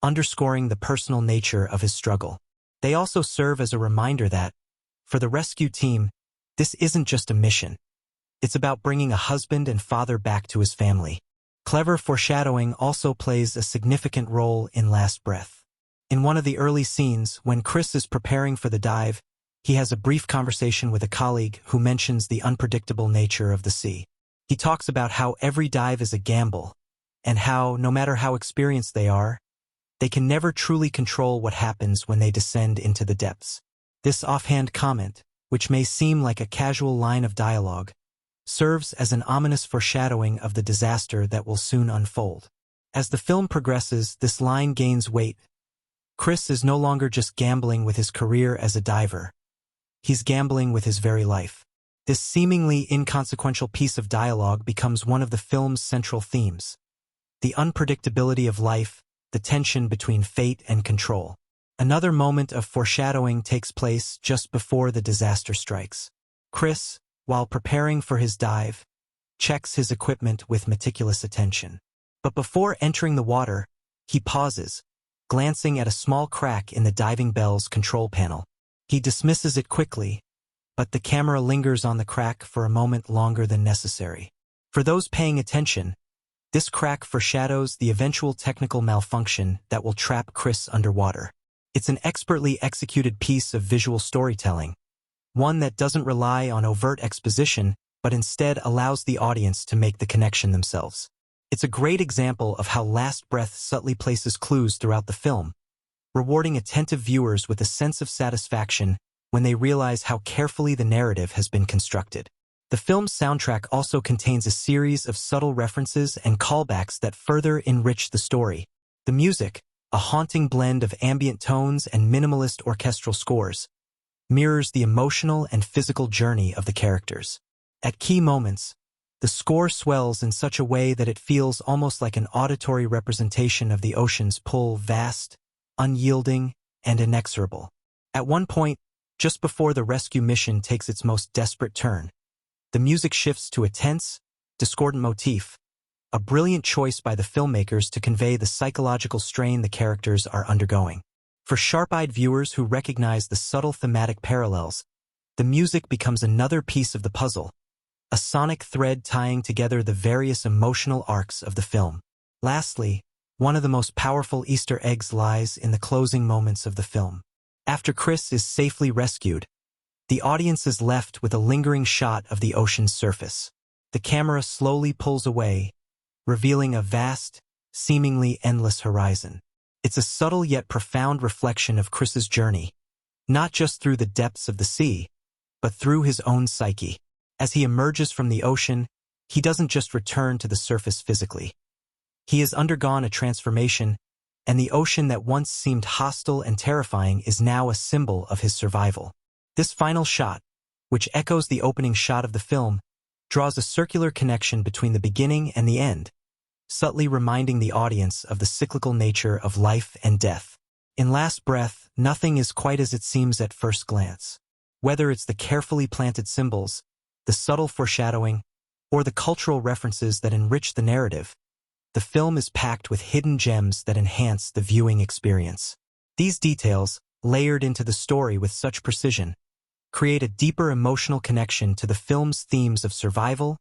underscoring the personal nature of his struggle. They also serve as a reminder that, for the rescue team, this isn't just a mission. It's about bringing a husband and father back to his family. Clever foreshadowing also plays a significant role in Last Breath. In one of the early scenes, when Chris is preparing for the dive, he has a brief conversation with a colleague who mentions the unpredictable nature of the sea. He talks about how every dive is a gamble, and how, no matter how experienced they are, they can never truly control what happens when they descend into the depths. This offhand comment, which may seem like a casual line of dialogue, serves as an ominous foreshadowing of the disaster that will soon unfold. As the film progresses, this line gains weight. Chris is no longer just gambling with his career as a diver. He's gambling with his very life. This seemingly inconsequential piece of dialogue becomes one of the film's central themes. The unpredictability of life, the tension between fate and control. Another moment of foreshadowing takes place just before the disaster strikes. Chris, while preparing for his dive, checks his equipment with meticulous attention. But before entering the water, he pauses, glancing at a small crack in the diving bell's control panel. He dismisses it quickly, but the camera lingers on the crack for a moment longer than necessary. For those paying attention, this crack foreshadows the eventual technical malfunction that will trap Chris underwater. It's an expertly executed piece of visual storytelling, one that doesn't rely on overt exposition, but instead allows the audience to make the connection themselves. It's a great example of how Last Breath subtly places clues throughout the film, rewarding attentive viewers with a sense of satisfaction when they realize how carefully the narrative has been constructed. The film's soundtrack also contains a series of subtle references and callbacks that further enrich the story. The music, a haunting blend of ambient tones and minimalist orchestral scores, mirrors the emotional and physical journey of the characters. At key moments, the score swells in such a way that it feels almost like an auditory representation of the ocean's pull, vast, unyielding, and inexorable. At one point, just before the rescue mission takes its most desperate turn, the music shifts to a tense, discordant motif, a brilliant choice by the filmmakers to convey the psychological strain the characters are undergoing. For sharp-eyed viewers who recognize the subtle thematic parallels, the music becomes another piece of the puzzle, a sonic thread tying together the various emotional arcs of the film. Lastly, one of the most powerful Easter eggs lies in the closing moments of the film. After Chris is safely rescued, the audience is left with a lingering shot of the ocean's surface. The camera slowly pulls away, revealing a vast, seemingly endless horizon. It's a subtle yet profound reflection of Chris's journey, not just through the depths of the sea, but through his own psyche. As he emerges from the ocean, he doesn't just return to the surface physically. He has undergone a transformation, and the ocean that once seemed hostile and terrifying is now a symbol of his survival. This final shot, which echoes the opening shot of the film, draws a circular connection between the beginning and the end, subtly reminding the audience of the cyclical nature of life and death. In Last Breath, nothing is quite as it seems at first glance. Whether it's the carefully planted symbols, the subtle foreshadowing, or the cultural references that enrich the narrative, the film is packed with hidden gems that enhance the viewing experience. These details, layered into the story with such precision, create a deeper emotional connection to the film's themes of survival,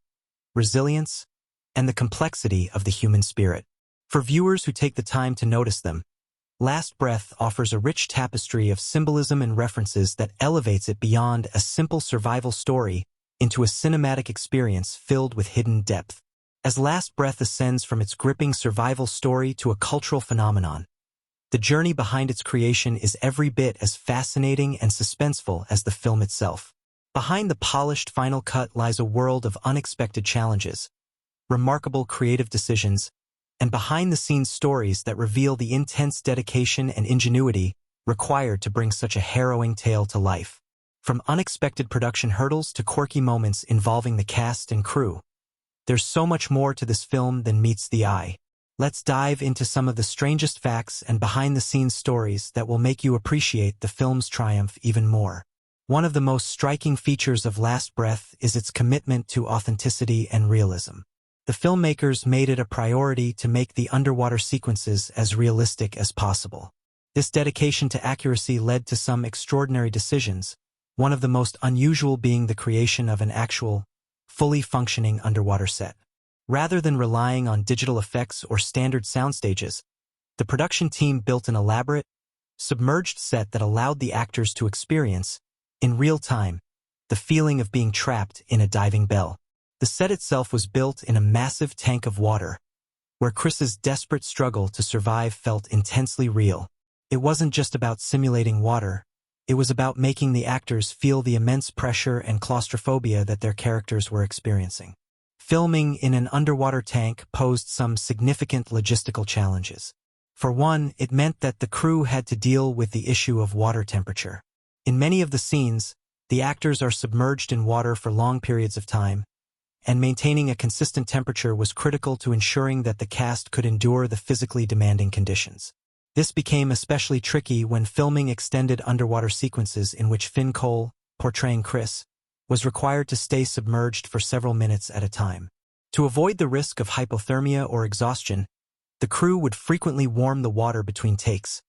resilience, and the complexity of the human spirit. For viewers who take the time to notice them, Last Breath offers a rich tapestry of symbolism and references that elevates it beyond a simple survival story into a cinematic experience filled with hidden depth. As Last Breath ascends from its gripping survival story to a cultural phenomenon, the journey behind its creation is every bit as fascinating and suspenseful as the film itself. Behind the polished final cut lies a world of unexpected challenges, remarkable creative decisions, and behind-the-scenes stories that reveal the intense dedication and ingenuity required to bring such a harrowing tale to life. From unexpected production hurdles to quirky moments involving the cast and crew, there's so much more to this film than meets the eye. Let's dive into some of the strangest facts and behind-the-scenes stories that will make you appreciate the film's triumph even more. One of the most striking features of Last Breath is its commitment to authenticity and realism. The filmmakers made it a priority to make the underwater sequences as realistic as possible. This dedication to accuracy led to some extraordinary decisions, one of the most unusual being the creation of an actual, fully functioning underwater set. Rather than relying on digital effects or standard sound stages, the production team built an elaborate, submerged set that allowed the actors to experience, in real time, the feeling of being trapped in a diving bell. The set itself was built in a massive tank of water, where Chris's desperate struggle to survive felt intensely real. It wasn't just about simulating water, it was about making the actors feel the immense pressure and claustrophobia that their characters were experiencing. Filming in an underwater tank posed some significant logistical challenges. For one, it meant that the crew had to deal with the issue of water temperature. In many of the scenes, the actors are submerged in water for long periods of time, and maintaining a consistent temperature was critical to ensuring that the cast could endure the physically demanding conditions. This became especially tricky when filming extended underwater sequences in which Finn Cole, portraying Chris, was required to stay submerged for several minutes at a time. To avoid the risk of hypothermia or exhaustion, the crew would frequently warm the water between takes,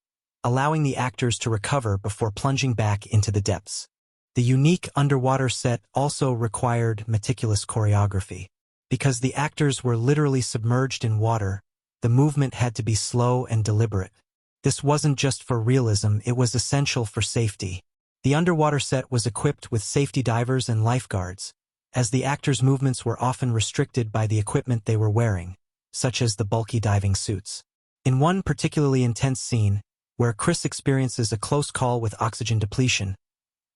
allowing the actors to recover before plunging back into the depths. The unique underwater set also required meticulous choreography. Because the actors were literally submerged in water, the movement had to be slow and deliberate. This wasn't just for realism, it was essential for safety. The underwater set was equipped with safety divers and lifeguards, as the actors' movements were often restricted by the equipment they were wearing, such as the bulky diving suits. In one particularly intense scene, where Chris experiences a close call with oxygen depletion,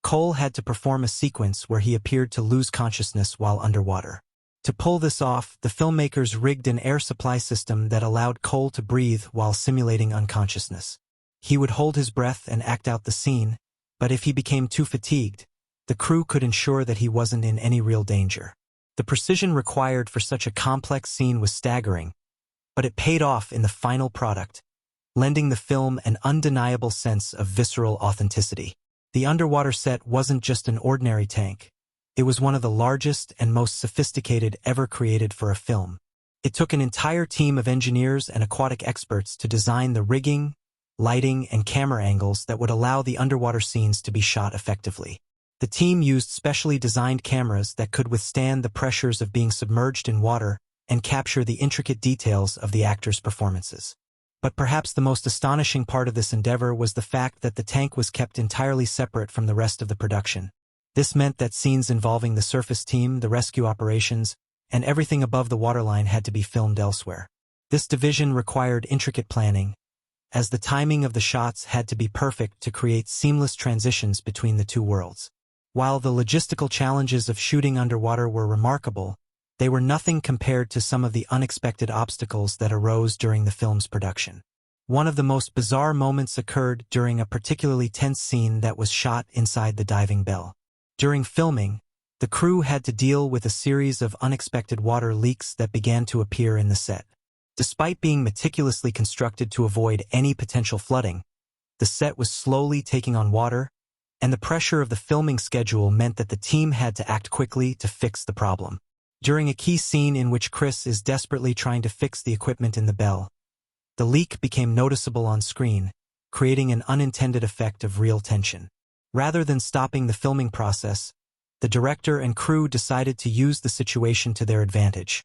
Cole had to perform a sequence where he appeared to lose consciousness while underwater. To pull this off, the filmmakers rigged an air supply system that allowed Cole to breathe while simulating unconsciousness. He would hold his breath and act out the scene, but if he became too fatigued, the crew could ensure that he wasn't in any real danger. The precision required for such a complex scene was staggering, but it paid off in the final product, lending the film an undeniable sense of visceral authenticity. The underwater set wasn't just an ordinary tank. It was one of the largest and most sophisticated ever created for a film. It took an entire team of engineers and aquatic experts to design the rigging, lighting, and camera angles that would allow the underwater scenes to be shot effectively. The team used specially designed cameras that could withstand the pressures of being submerged in water and capture the intricate details of the actors' performances. But perhaps the most astonishing part of this endeavor was the fact that the tank was kept entirely separate from the rest of the production. This meant that scenes involving the surface team, the rescue operations, and everything above the waterline had to be filmed elsewhere. This division required intricate planning, as the timing of the shots had to be perfect to create seamless transitions between the two worlds. While the logistical challenges of shooting underwater were remarkable, they were nothing compared to some of the unexpected obstacles that arose during the film's production. One of the most bizarre moments occurred during a particularly tense scene that was shot inside the diving bell. During filming, the crew had to deal with a series of unexpected water leaks that began to appear in the set. Despite being meticulously constructed to avoid any potential flooding, the set was slowly taking on water, and the pressure of the filming schedule meant that the team had to act quickly to fix the problem. During a key scene in which Chris is desperately trying to fix the equipment in the bell, the leak became noticeable on screen, creating an unintended effect of real tension. Rather than stopping the filming process, the director and crew decided to use the situation to their advantage,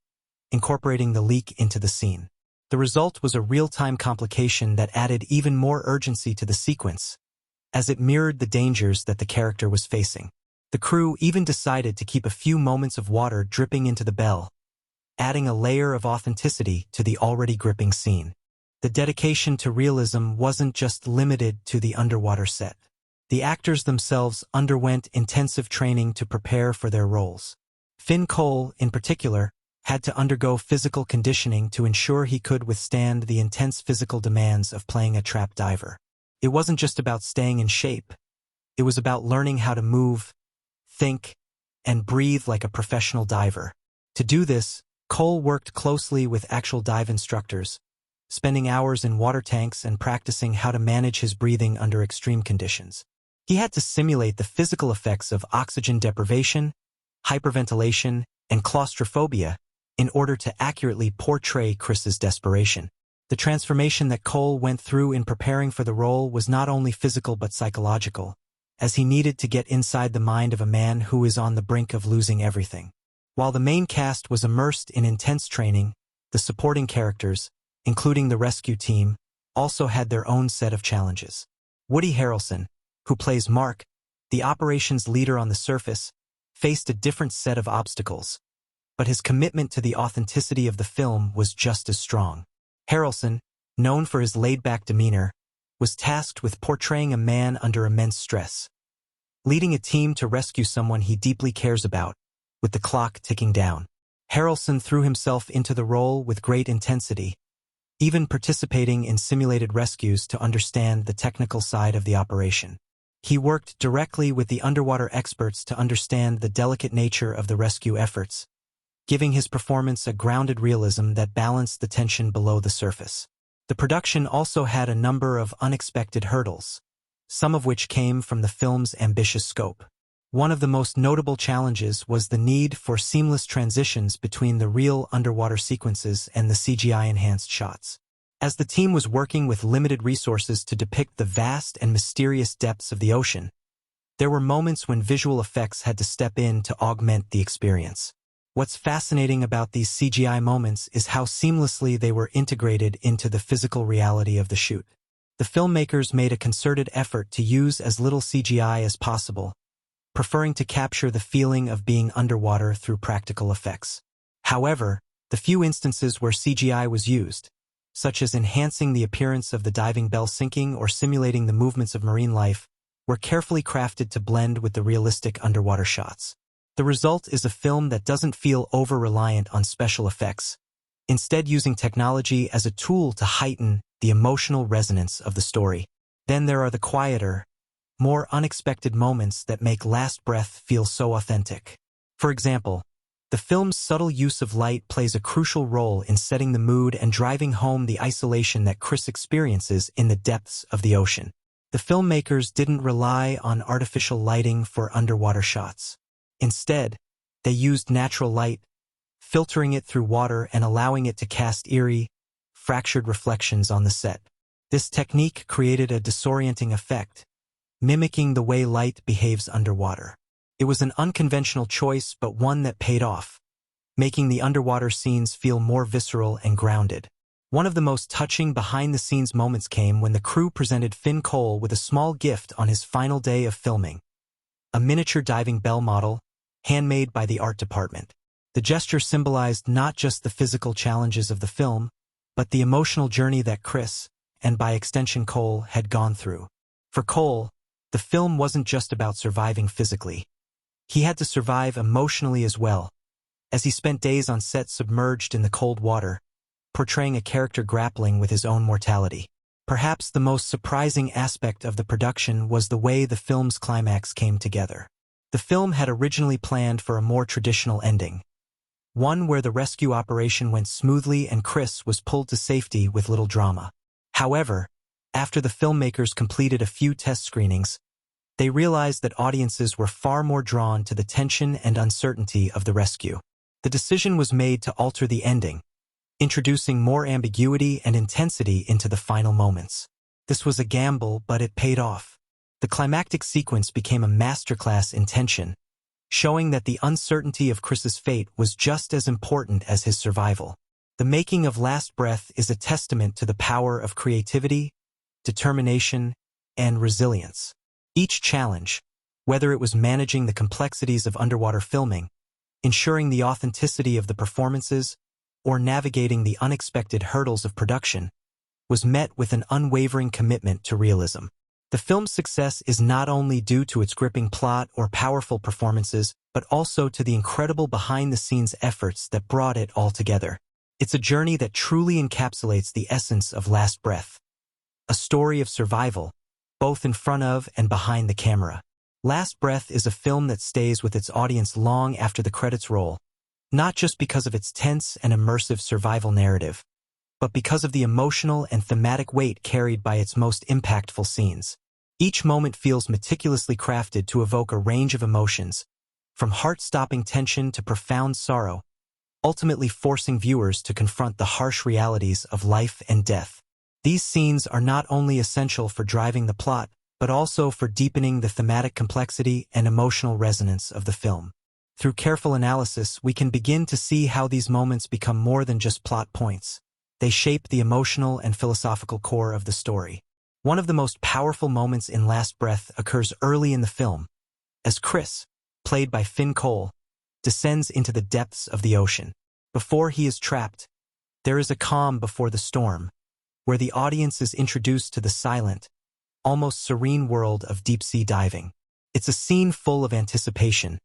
incorporating the leak into the scene. The result was a real-time complication that added even more urgency to the sequence, as it mirrored the dangers that the character was facing. The crew even decided to keep a few moments of water dripping into the bell, adding a layer of authenticity to the already gripping scene. The dedication to realism wasn't just limited to the underwater set. The actors themselves underwent intensive training to prepare for their roles. Finn Cole, in particular, had to undergo physical conditioning to ensure he could withstand the intense physical demands of playing a trapped diver. It wasn't just about staying in shape. It was about learning how to move, think, and breathe like a professional diver. To do this, Cole worked closely with actual dive instructors, spending hours in water tanks and practicing how to manage his breathing under extreme conditions. He had to simulate the physical effects of oxygen deprivation, hyperventilation, and claustrophobia in order to accurately portray Chris's desperation. The transformation that Cole went through in preparing for the role was not only physical but psychological, as he needed to get inside the mind of a man who is on the brink of losing everything. While the main cast was immersed in intense training, the supporting characters, including the rescue team, also had their own set of challenges. Woody Harrelson, who plays Mark, the operations leader on the surface, faced a different set of obstacles, but his commitment to the authenticity of the film was just as strong. Harrelson, known for his laid-back demeanor, was tasked with portraying a man under immense stress, leading a team to rescue someone he deeply cares about, with the clock ticking down. Harrelson threw himself into the role with great intensity, even participating in simulated rescues to understand the technical side of the operation. He worked directly with the underwater experts to understand the delicate nature of the rescue efforts, giving his performance a grounded realism that balanced the tension below the surface. The production also had a number of unexpected hurdles, some of which came from the film's ambitious scope. One of the most notable challenges was the need for seamless transitions between the real underwater sequences and the CGI-enhanced shots. As the team was working with limited resources to depict the vast and mysterious depths of the ocean, there were moments when visual effects had to step in to augment the experience. What's fascinating about these CGI moments is how seamlessly they were integrated into the physical reality of the shoot. The filmmakers made a concerted effort to use as little CGI as possible, preferring to capture the feeling of being underwater through practical effects. However, the few instances where CGI was used, such as enhancing the appearance of the diving bell sinking or simulating the movements of marine life, were carefully crafted to blend with the realistic underwater shots. The result is a film that doesn't feel over-reliant on special effects, instead using technology as a tool to heighten the emotional resonance of the story. Then there are the quieter, more unexpected moments that make Last Breath feel so authentic. For example, the film's subtle use of light plays a crucial role in setting the mood and driving home the isolation that Chris experiences in the depths of the ocean. The filmmakers didn't rely on artificial lighting for underwater shots. Instead, they used natural light, filtering it through water and allowing it to cast eerie, fractured reflections on the set. This technique created a disorienting effect, mimicking the way light behaves underwater. It was an unconventional choice, but one that paid off, making the underwater scenes feel more visceral and grounded. One of the most touching behind-the-scenes moments came when the crew presented Finn Cole with a small gift on his final day of filming, a miniature diving bell model, handmade by the art department. The gesture symbolized not just the physical challenges of the film, but the emotional journey that Chris, and by extension Cole, had gone through. For Cole, the film wasn't just about surviving physically. He had to survive emotionally as well, as he spent days on set submerged in the cold water, portraying a character grappling with his own mortality. Perhaps the most surprising aspect of the production was the way the film's climax came together. The film had originally planned for a more traditional ending, one where the rescue operation went smoothly and Chris was pulled to safety with little drama. However, after the filmmakers completed a few test screenings, they realized that audiences were far more drawn to the tension and uncertainty of the rescue. The decision was made to alter the ending, introducing more ambiguity and intensity into the final moments. This was a gamble, but it paid off. The climactic sequence became a masterclass in tension, showing that the uncertainty of Chris's fate was just as important as his survival. The making of Last Breath is a testament to the power of creativity, determination, and resilience. Each challenge, whether it was managing the complexities of underwater filming, ensuring the authenticity of the performances, or navigating the unexpected hurdles of production, was met with an unwavering commitment to realism. The film's success is not only due to its gripping plot or powerful performances, but also to the incredible behind-the-scenes efforts that brought it all together. It's a journey that truly encapsulates the essence of Last Breath, a story of survival, both in front of and behind the camera. Last Breath is a film that stays with its audience long after the credits roll, not just because of its tense and immersive survival narrative, but because of the emotional and thematic weight carried by its most impactful scenes. Each moment feels meticulously crafted to evoke a range of emotions, from heart-stopping tension to profound sorrow, ultimately forcing viewers to confront the harsh realities of life and death. These scenes are not only essential for driving the plot, but also for deepening the thematic complexity and emotional resonance of the film. Through careful analysis, we can begin to see how these moments become more than just plot points. They shape the emotional and philosophical core of the story. One of the most powerful moments in Last Breath occurs early in the film, as Chris, played by Finn Cole, descends into the depths of the ocean. Before he is trapped, there is a calm before the storm, where the audience is introduced to the silent, almost serene world of deep-sea diving. It's a scene full of anticipation,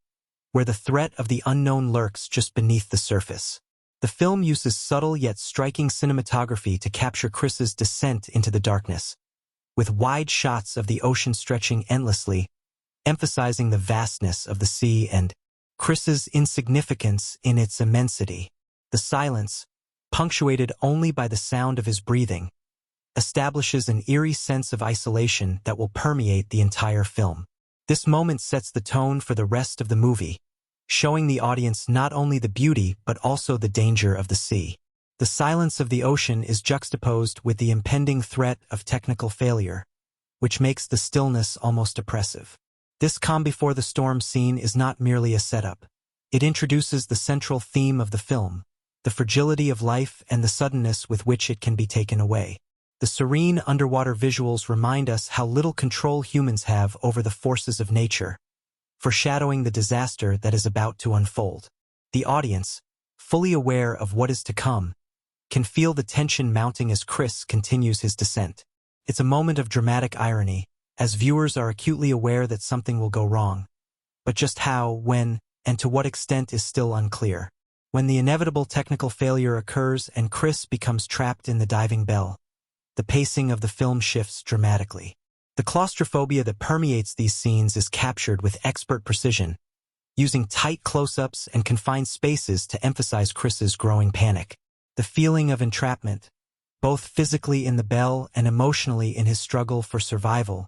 where the threat of the unknown lurks just beneath the surface. The film uses subtle yet striking cinematography to capture Chris's descent into the darkness, with wide shots of the ocean stretching endlessly, emphasizing the vastness of the sea and Chris's insignificance in its immensity. The silence, punctuated only by the sound of his breathing, establishes an eerie sense of isolation that will permeate the entire film. This moment sets the tone for the rest of the movie, showing the audience not only the beauty but also the danger of the sea. The silence of the ocean is juxtaposed with the impending threat of technical failure, which makes the stillness almost oppressive. This calm before the storm scene is not merely a setup. It introduces the central theme of the film, the fragility of life and the suddenness with which it can be taken away. The serene underwater visuals remind us how little control humans have over the forces of nature, foreshadowing the disaster that is about to unfold. The audience, fully aware of what is to come, can feel the tension mounting as Chris continues his descent. It's a moment of dramatic irony, as viewers are acutely aware that something will go wrong. But just how, when, and to what extent is still unclear. When the inevitable technical failure occurs and Chris becomes trapped in the diving bell, the pacing of the film shifts dramatically. The claustrophobia that permeates these scenes is captured with expert precision, using tight close-ups and confined spaces to emphasize Chris's growing panic. The feeling of entrapment, both physically in the bell and emotionally in his struggle for survival,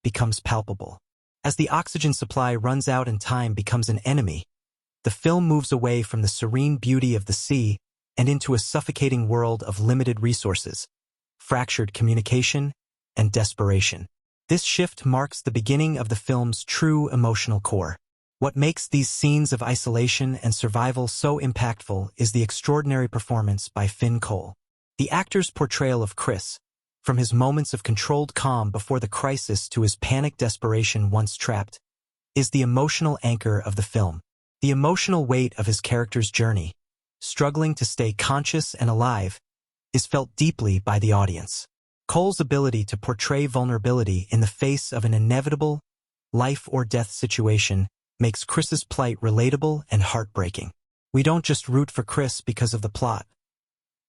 becomes palpable. As the oxygen supply runs out and time becomes an enemy, the film moves away from the serene beauty of the sea and into a suffocating world of limited resources, fractured communication, and desperation. This shift marks the beginning of the film's true emotional core. What makes these scenes of isolation and survival so impactful is the extraordinary performance by Finn Cole. The actor's portrayal of Chris, from his moments of controlled calm before the crisis to his panicked desperation once trapped, is the emotional anchor of the film. The emotional weight of his character's journey, struggling to stay conscious and alive, is felt deeply by the audience. Cole's ability to portray vulnerability in the face of an inevitable, life-or-death situation makes Chris's plight relatable and heartbreaking. We don't just root for Chris because of the plot.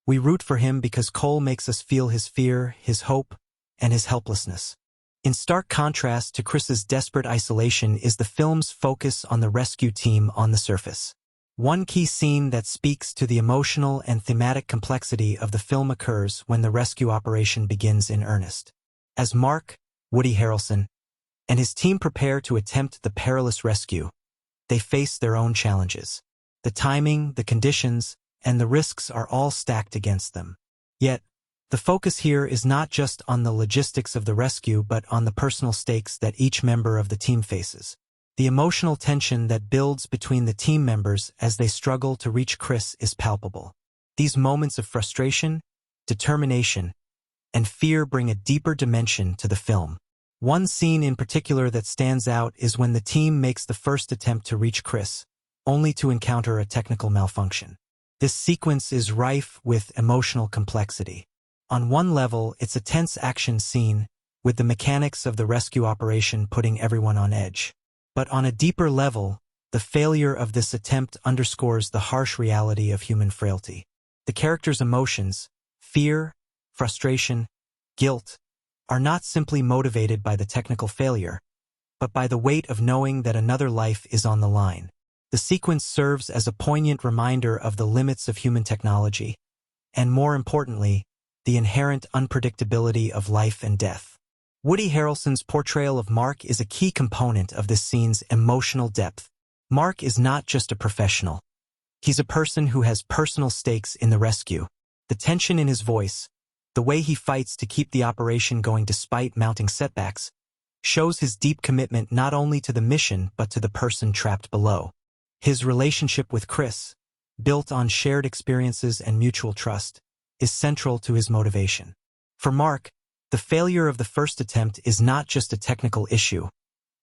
We root for him because Cole makes us feel his fear, his hope, and his helplessness. In stark contrast to Chris's desperate isolation is the film's focus on the rescue team on the surface. One key scene that speaks to the emotional and thematic complexity of the film occurs when the rescue operation begins in earnest. As Mark, Woody Harrelson, and his team prepare to attempt the perilous rescue, they face their own challenges. The timing, the conditions, and the risks are all stacked against them. Yet, the focus here is not just on the logistics of the rescue but on the personal stakes that each member of the team faces. The emotional tension that builds between the team members as they struggle to reach Chris is palpable. These moments of frustration, determination, and fear bring a deeper dimension to the film. One scene in particular that stands out is when the team makes the first attempt to reach Chris, only to encounter a technical malfunction. This sequence is rife with emotional complexity. On one level, it's a tense action scene, with the mechanics of the rescue operation putting everyone on edge. But on a deeper level, the failure of this attempt underscores the harsh reality of human frailty. The character's emotions, fear, frustration, guilt, are not simply motivated by the technical failure, but by the weight of knowing that another life is on the line. The sequence serves as a poignant reminder of the limits of human technology, and more importantly, the inherent unpredictability of life and death. Woody Harrelson's portrayal of Mark is a key component of this scene's emotional depth. Mark is not just a professional. He's a person who has personal stakes in the rescue. The tension in his voice, the way he fights to keep the operation going despite mounting setbacks, shows his deep commitment not only to the mission but to the person trapped below. His relationship with Chris, built on shared experiences and mutual trust, is central to his motivation. For Mark, The failure of the first attempt is not just a technical issue,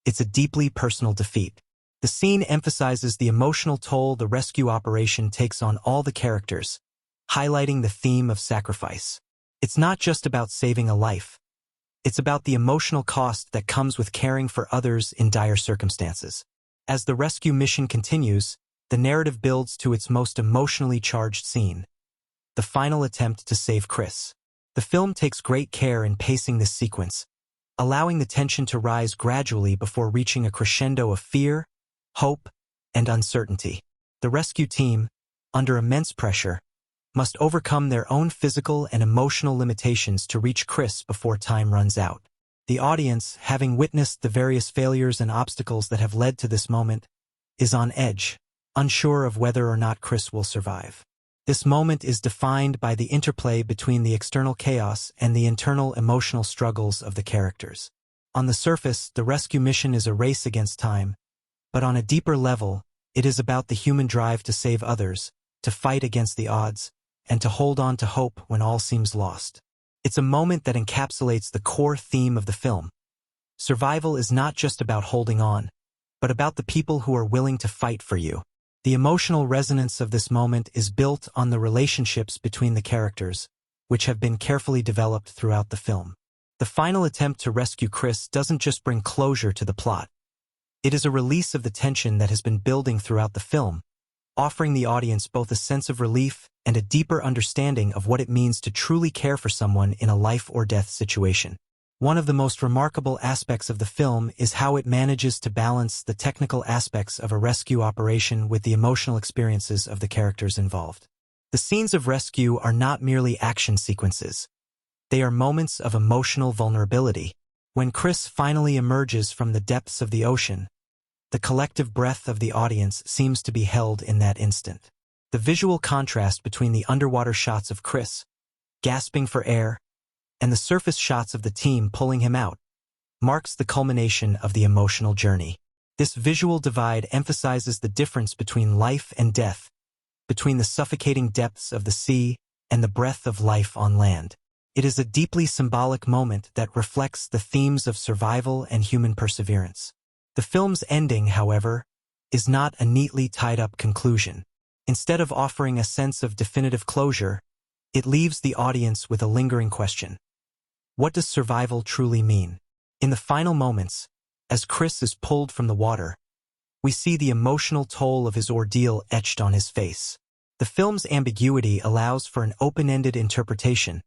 it's a deeply personal defeat. The scene emphasizes the emotional toll the rescue operation takes on all the characters, highlighting the theme of sacrifice. It's not just about saving a life. It's about the emotional cost that comes with caring for others in dire circumstances. As the rescue mission continues, the narrative builds to its most emotionally charged scene, the final attempt to save Chris. The film takes great care in pacing this sequence, allowing the tension to rise gradually before reaching a crescendo of fear, hope, and uncertainty. The rescue team, under immense pressure, must overcome their own physical and emotional limitations to reach Chris before time runs out. The audience, having witnessed the various failures and obstacles that have led to this moment, is on edge, unsure of whether or not Chris will survive. This moment is defined by the interplay between the external chaos and the internal emotional struggles of the characters. On the surface, the rescue mission is a race against time, but on a deeper level, it is about the human drive to save others, to fight against the odds, and to hold on to hope when all seems lost. It's a moment that encapsulates the core theme of the film. Survival is not just about holding on, but about the people who are willing to fight for you. The emotional resonance of this moment is built on the relationships between the characters, which have been carefully developed throughout the film. The final attempt to rescue Chris doesn't just bring closure to the plot. It is a release of the tension that has been building throughout the film, offering the audience both a sense of relief and a deeper understanding of what it means to truly care for someone in a life-or-death situation. One of the most remarkable aspects of the film is how it manages to balance the technical aspects of a rescue operation with the emotional experiences of the characters involved. The scenes of rescue are not merely action sequences. They are moments of emotional vulnerability. When Chris finally emerges from the depths of the ocean, the collective breath of the audience seems to be held in that instant. The visual contrast between the underwater shots of Chris, gasping for air, and the surface shots of the team pulling him out, marks the culmination of the emotional journey. This visual divide emphasizes the difference between life and death, between the suffocating depths of the sea and the breath of life on land. It is a deeply symbolic moment that reflects the themes of survival and human perseverance. The film's ending, however, is not a neatly tied-up conclusion. Instead of offering a sense of definitive closure, it leaves the audience with a lingering question. What does survival truly mean? In the final moments, as Chris is pulled from the water, we see the emotional toll of his ordeal etched on his face. The film's ambiguity allows for an open-ended interpretation,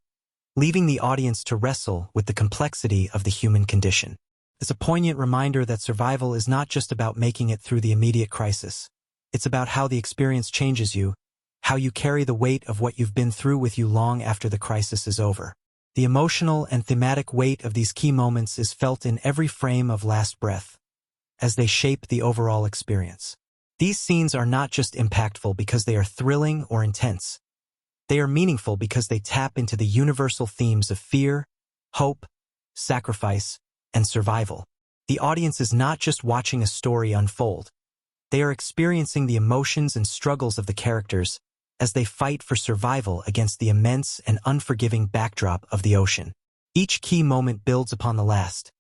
leaving the audience to wrestle with the complexity of the human condition. It's a poignant reminder that survival is not just about making it through the immediate crisis. It's about how the experience changes you, how you carry the weight of what you've been through with you long after the crisis is over. The emotional and thematic weight of these key moments is felt in every frame of Last Breath, as they shape the overall experience. These scenes are not just impactful because they are thrilling or intense. They are meaningful because they tap into the universal themes of fear, hope, sacrifice, and survival. The audience is not just watching a story unfold. They are experiencing the emotions and struggles of the characters as they fight for survival against the immense and unforgiving backdrop of the ocean. Each key moment builds upon the last,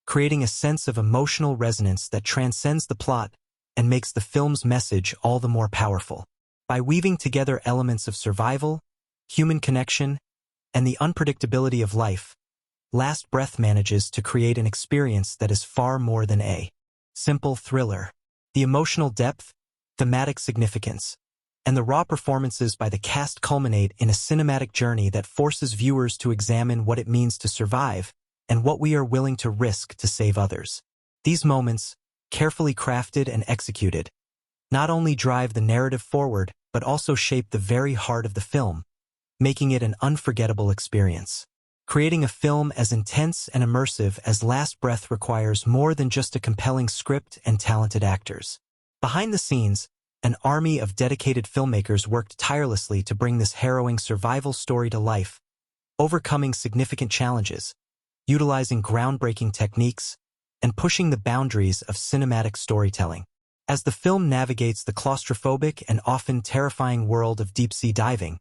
creating a sense of emotional resonance that transcends the plot and makes the film's message all the more powerful. By weaving together elements of survival, human connection, and the unpredictability of life, Last Breath manages to create an experience that is far more than a simple thriller. The emotional depth, thematic significance, and the raw performances by the cast culminate in a cinematic journey that forces viewers to examine what it means to survive and what we are willing to risk to save others. These moments, carefully crafted and executed, not only drive the narrative forward but also shape the very heart of the film, making it an unforgettable experience. Creating a film as intense and immersive as Last Breath requires more than just a compelling script and talented actors. Behind the scenes, an army of dedicated filmmakers worked tirelessly to bring this harrowing survival story to life, overcoming significant challenges, utilizing groundbreaking techniques, and pushing the boundaries of cinematic storytelling. As the film navigates the claustrophobic and often terrifying world of deep-sea diving,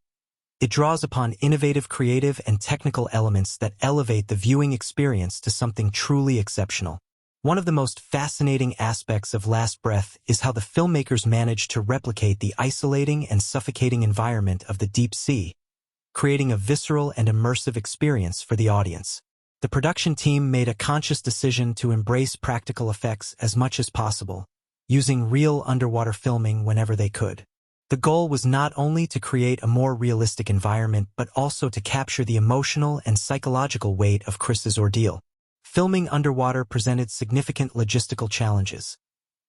It draws upon innovative creative and technical elements that elevate the viewing experience to something truly exceptional. One of the most fascinating aspects of Last Breath is how the filmmakers managed to replicate the isolating and suffocating environment of the deep sea, creating a visceral and immersive experience for the audience. The production team made a conscious decision to embrace practical effects as much as possible, using real underwater filming whenever they could. The goal was not only to create a more realistic environment but also to capture the emotional and psychological weight of Chris's ordeal. Filming underwater presented significant logistical challenges,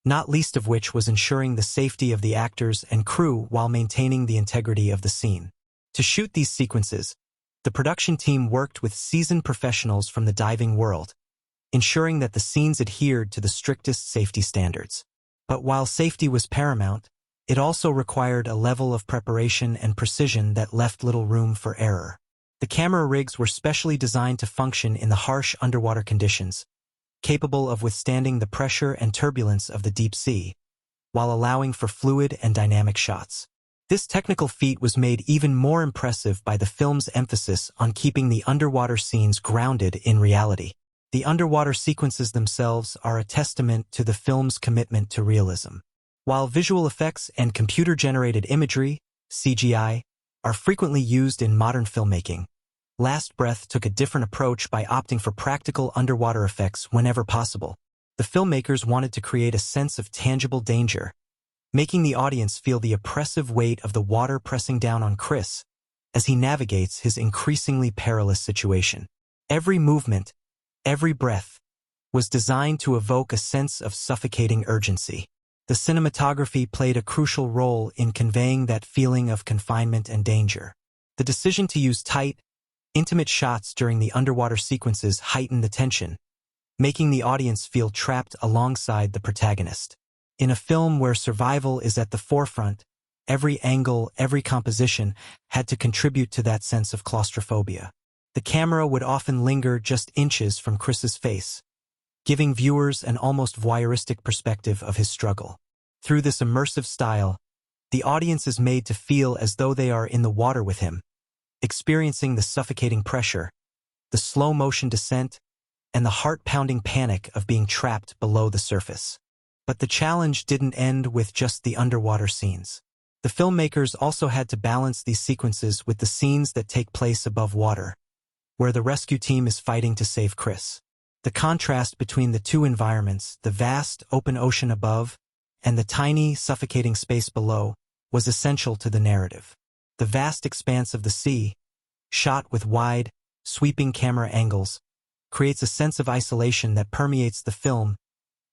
not least of which was ensuring the safety of the actors and crew while maintaining the integrity of the scene. To shoot these sequences, the production team worked with seasoned professionals from the diving world, ensuring that the scenes adhered to the strictest safety standards. But while safety was paramount, it also required a level of preparation and precision that left little room for error. The camera rigs were specially designed to function in the harsh underwater conditions, capable of withstanding the pressure and turbulence of the deep sea, while allowing for fluid and dynamic shots. This technical feat was made even more impressive by the film's emphasis on keeping the underwater scenes grounded in reality. The underwater sequences themselves are a testament to the film's commitment to realism. While visual effects and computer-generated imagery, CGI, are frequently used in modern filmmaking, Last Breath took a different approach by opting for practical underwater effects whenever possible. The filmmakers wanted to create a sense of tangible danger, making the audience feel the oppressive weight of the water pressing down on Chris as he navigates his increasingly perilous situation. Every movement, every breath, was designed to evoke a sense of suffocating urgency. The cinematography played a crucial role in conveying that feeling of confinement and danger. The decision to use tight, intimate shots during the underwater sequences heightened the tension, making the audience feel trapped alongside the protagonist. In a film where survival is at the forefront, every angle, every composition had to contribute to that sense of claustrophobia. The camera would often linger just inches from Chris's face, giving viewers an almost voyeuristic perspective of his struggle. Through this immersive style, the audience is made to feel as though they are in the water with him, experiencing the suffocating pressure, the slow-motion descent, and the heart-pounding panic of being trapped below the surface. But the challenge didn't end with just the underwater scenes. The filmmakers also had to balance these sequences with the scenes that take place above water, where the rescue team is fighting to save Chris. The contrast between the two environments, the vast, open ocean above and the tiny, suffocating space below, was essential to the narrative. The vast expanse of the sea, shot with wide, sweeping camera angles, creates a sense of isolation that permeates the film,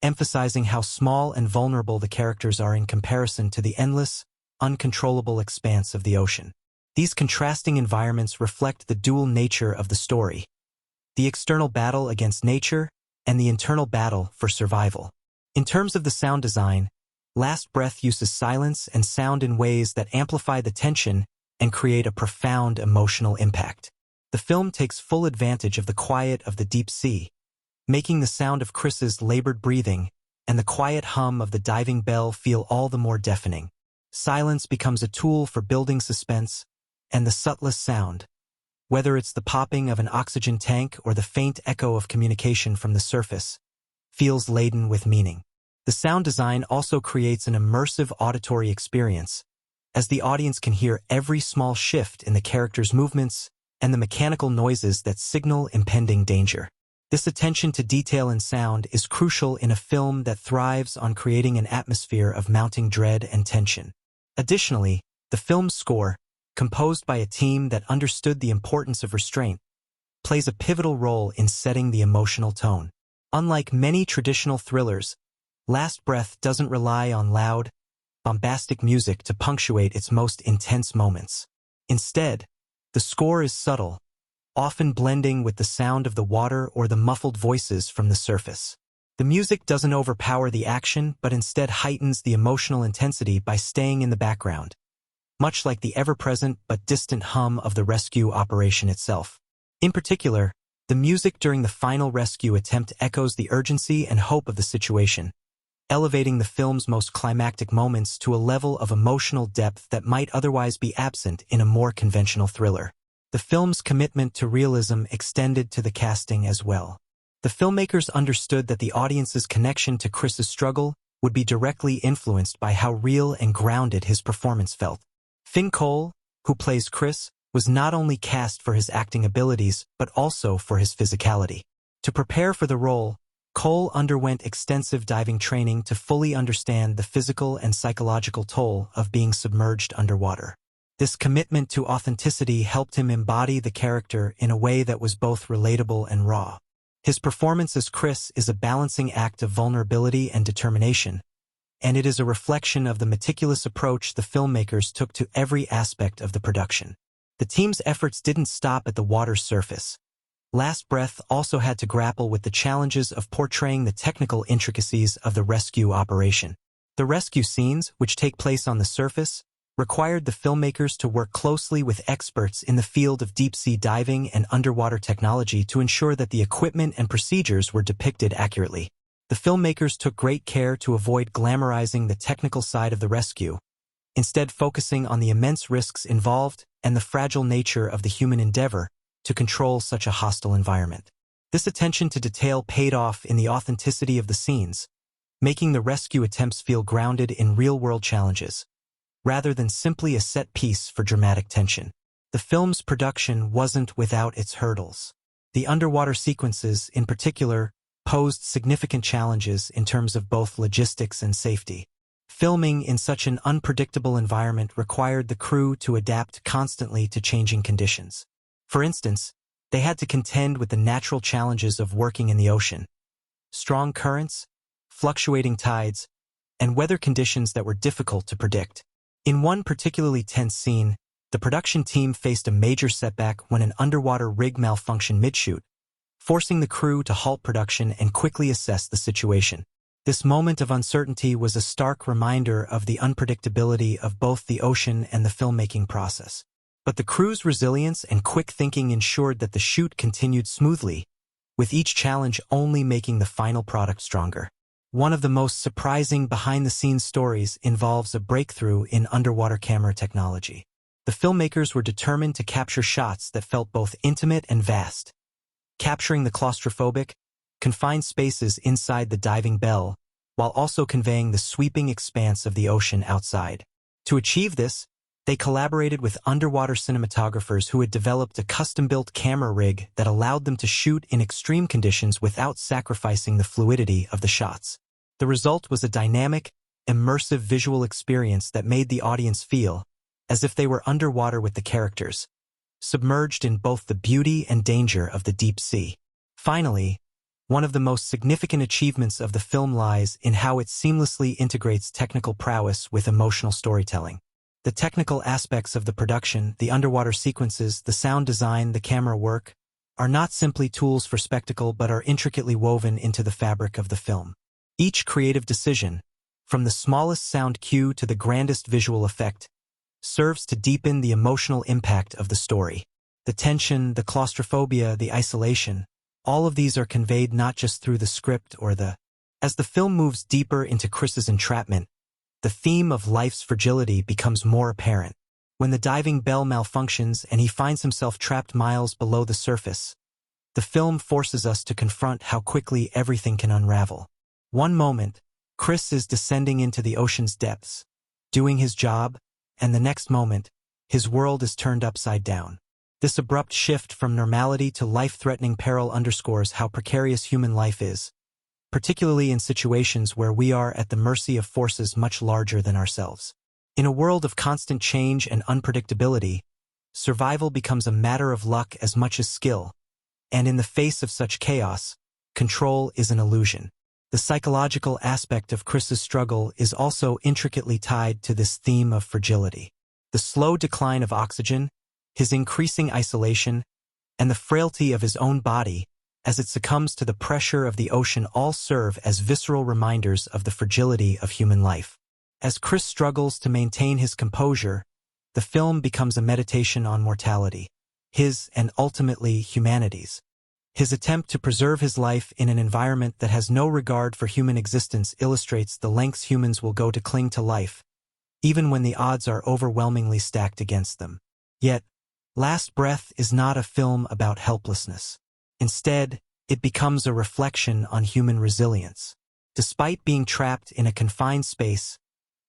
emphasizing how small and vulnerable the characters are in comparison to the endless, uncontrollable expanse of the ocean. These contrasting environments reflect the dual nature of the story, the external battle against nature and the internal battle for survival. In terms of the sound design, Last Breath uses silence and sound in ways that amplify the tension and create a profound emotional impact. The film takes full advantage of the quiet of the deep sea, making the sound of Chris's labored breathing and the quiet hum of the diving bell feel all the more deafening. Silence becomes a tool for building suspense, and the subtlest sound, whether it's the popping of an oxygen tank or the faint echo of communication from the surface, feels laden with meaning. The sound design also creates an immersive auditory experience, as the audience can hear every small shift in the characters' movements and the mechanical noises that signal impending danger. This attention to detail in sound is crucial in a film that thrives on creating an atmosphere of mounting dread and tension. Additionally, the film's score, composed by a team that understood the importance of restraint, plays a pivotal role in setting the emotional tone. Unlike many traditional thrillers, Last Breath doesn't rely on loud, bombastic music to punctuate its most intense moments. Instead, the score is subtle, often blending with the sound of the water or the muffled voices from the surface. The music doesn't overpower the action, but instead heightens the emotional intensity by staying in the background, much like the ever-present but distant hum of the rescue operation itself. In particular, the music during the final rescue attempt echoes the urgency and hope of the situation, elevating the film's most climactic moments to a level of emotional depth that might otherwise be absent in a more conventional thriller. The film's commitment to realism extended to the casting as well. The filmmakers understood that the audience's connection to Chris's struggle would be directly influenced by how real and grounded his performance felt. Finn Cole, who plays Chris, was not only cast for his acting abilities but also for his physicality. To prepare for the role, Cole underwent extensive diving training to fully understand the physical and psychological toll of being submerged underwater. This commitment to authenticity helped him embody the character in a way that was both relatable and raw. His performance as Chris is a balancing act of vulnerability and determination, and it is a reflection of the meticulous approach the filmmakers took to every aspect of the production. The team's efforts didn't stop at the water's surface. Last Breath also had to grapple with the challenges of portraying the technical intricacies of the rescue operation. The rescue scenes, which take place on the surface, required the filmmakers to work closely with experts in the field of deep-sea diving and underwater technology to ensure that the equipment and procedures were depicted accurately. The filmmakers took great care to avoid glamorizing the technical side of the rescue, instead focusing on the immense risks involved and the fragile nature of the human endeavor to control such a hostile environment. This attention to detail paid off in the authenticity of the scenes, making the rescue attempts feel grounded in real-world challenges, rather than simply a set piece for dramatic tension. The film's production wasn't without its hurdles. The underwater sequences, in particular, posed significant challenges in terms of both logistics and safety. Filming in such an unpredictable environment required the crew to adapt constantly to changing conditions. For instance, they had to contend with the natural challenges of working in the ocean: strong currents, fluctuating tides, and weather conditions that were difficult to predict. In one particularly tense scene, the production team faced a major setback when an underwater rig malfunctioned mid-shoot, forcing the crew to halt production and quickly assess the situation. This moment of uncertainty was a stark reminder of the unpredictability of both the ocean and the filmmaking process. But the crew's resilience and quick thinking ensured that the shoot continued smoothly, with each challenge only making the final product stronger. One of the most surprising behind-the-scenes stories involves a breakthrough in underwater camera technology. The filmmakers were determined to capture shots that felt both intimate and vast, capturing the claustrophobic, confined spaces inside the diving bell, while also conveying the sweeping expanse of the ocean outside. To achieve this, they collaborated with underwater cinematographers who had developed a custom-built camera rig that allowed them to shoot in extreme conditions without sacrificing the fluidity of the shots. The result was a dynamic, immersive visual experience that made the audience feel as if they were underwater with the characters, submerged in both the beauty and danger of the deep sea. Finally, one of the most significant achievements of the film lies in how it seamlessly integrates technical prowess with emotional storytelling. The technical aspects of the production, the underwater sequences, the sound design, the camera work, are not simply tools for spectacle but are intricately woven into the fabric of the film. Each creative decision, from the smallest sound cue to the grandest visual effect, serves to deepen the emotional impact of the story. The tension, the claustrophobia, the isolation, all of these are conveyed not just through the script or the... As the film moves deeper into Chris's entrapment, the theme of life's fragility becomes more apparent. When the diving bell malfunctions and he finds himself trapped miles below the surface, the film forces us to confront how quickly everything can unravel. One moment, Chris is descending into the ocean's depths, doing his job, and the next moment, his world is turned upside down. This abrupt shift from normality to life-threatening peril underscores how precarious human life is, particularly in situations where we are at the mercy of forces much larger than ourselves. In a world of constant change and unpredictability, survival becomes a matter of luck as much as skill, and in the face of such chaos, control is an illusion. The psychological aspect of Chris's struggle is also intricately tied to this theme of fragility. The slow decline of oxygen, his increasing isolation, and the frailty of his own body as it succumbs to the pressure of the ocean all serve as visceral reminders of the fragility of human life. As Chris struggles to maintain his composure, the film becomes a meditation on mortality, his and ultimately humanity's. His attempt to preserve his life in an environment that has no regard for human existence illustrates the lengths humans will go to cling to life, even when the odds are overwhelmingly stacked against them. Yet, Last Breath is not a film about helplessness. Instead, it becomes a reflection on human resilience. Despite being trapped in a confined space,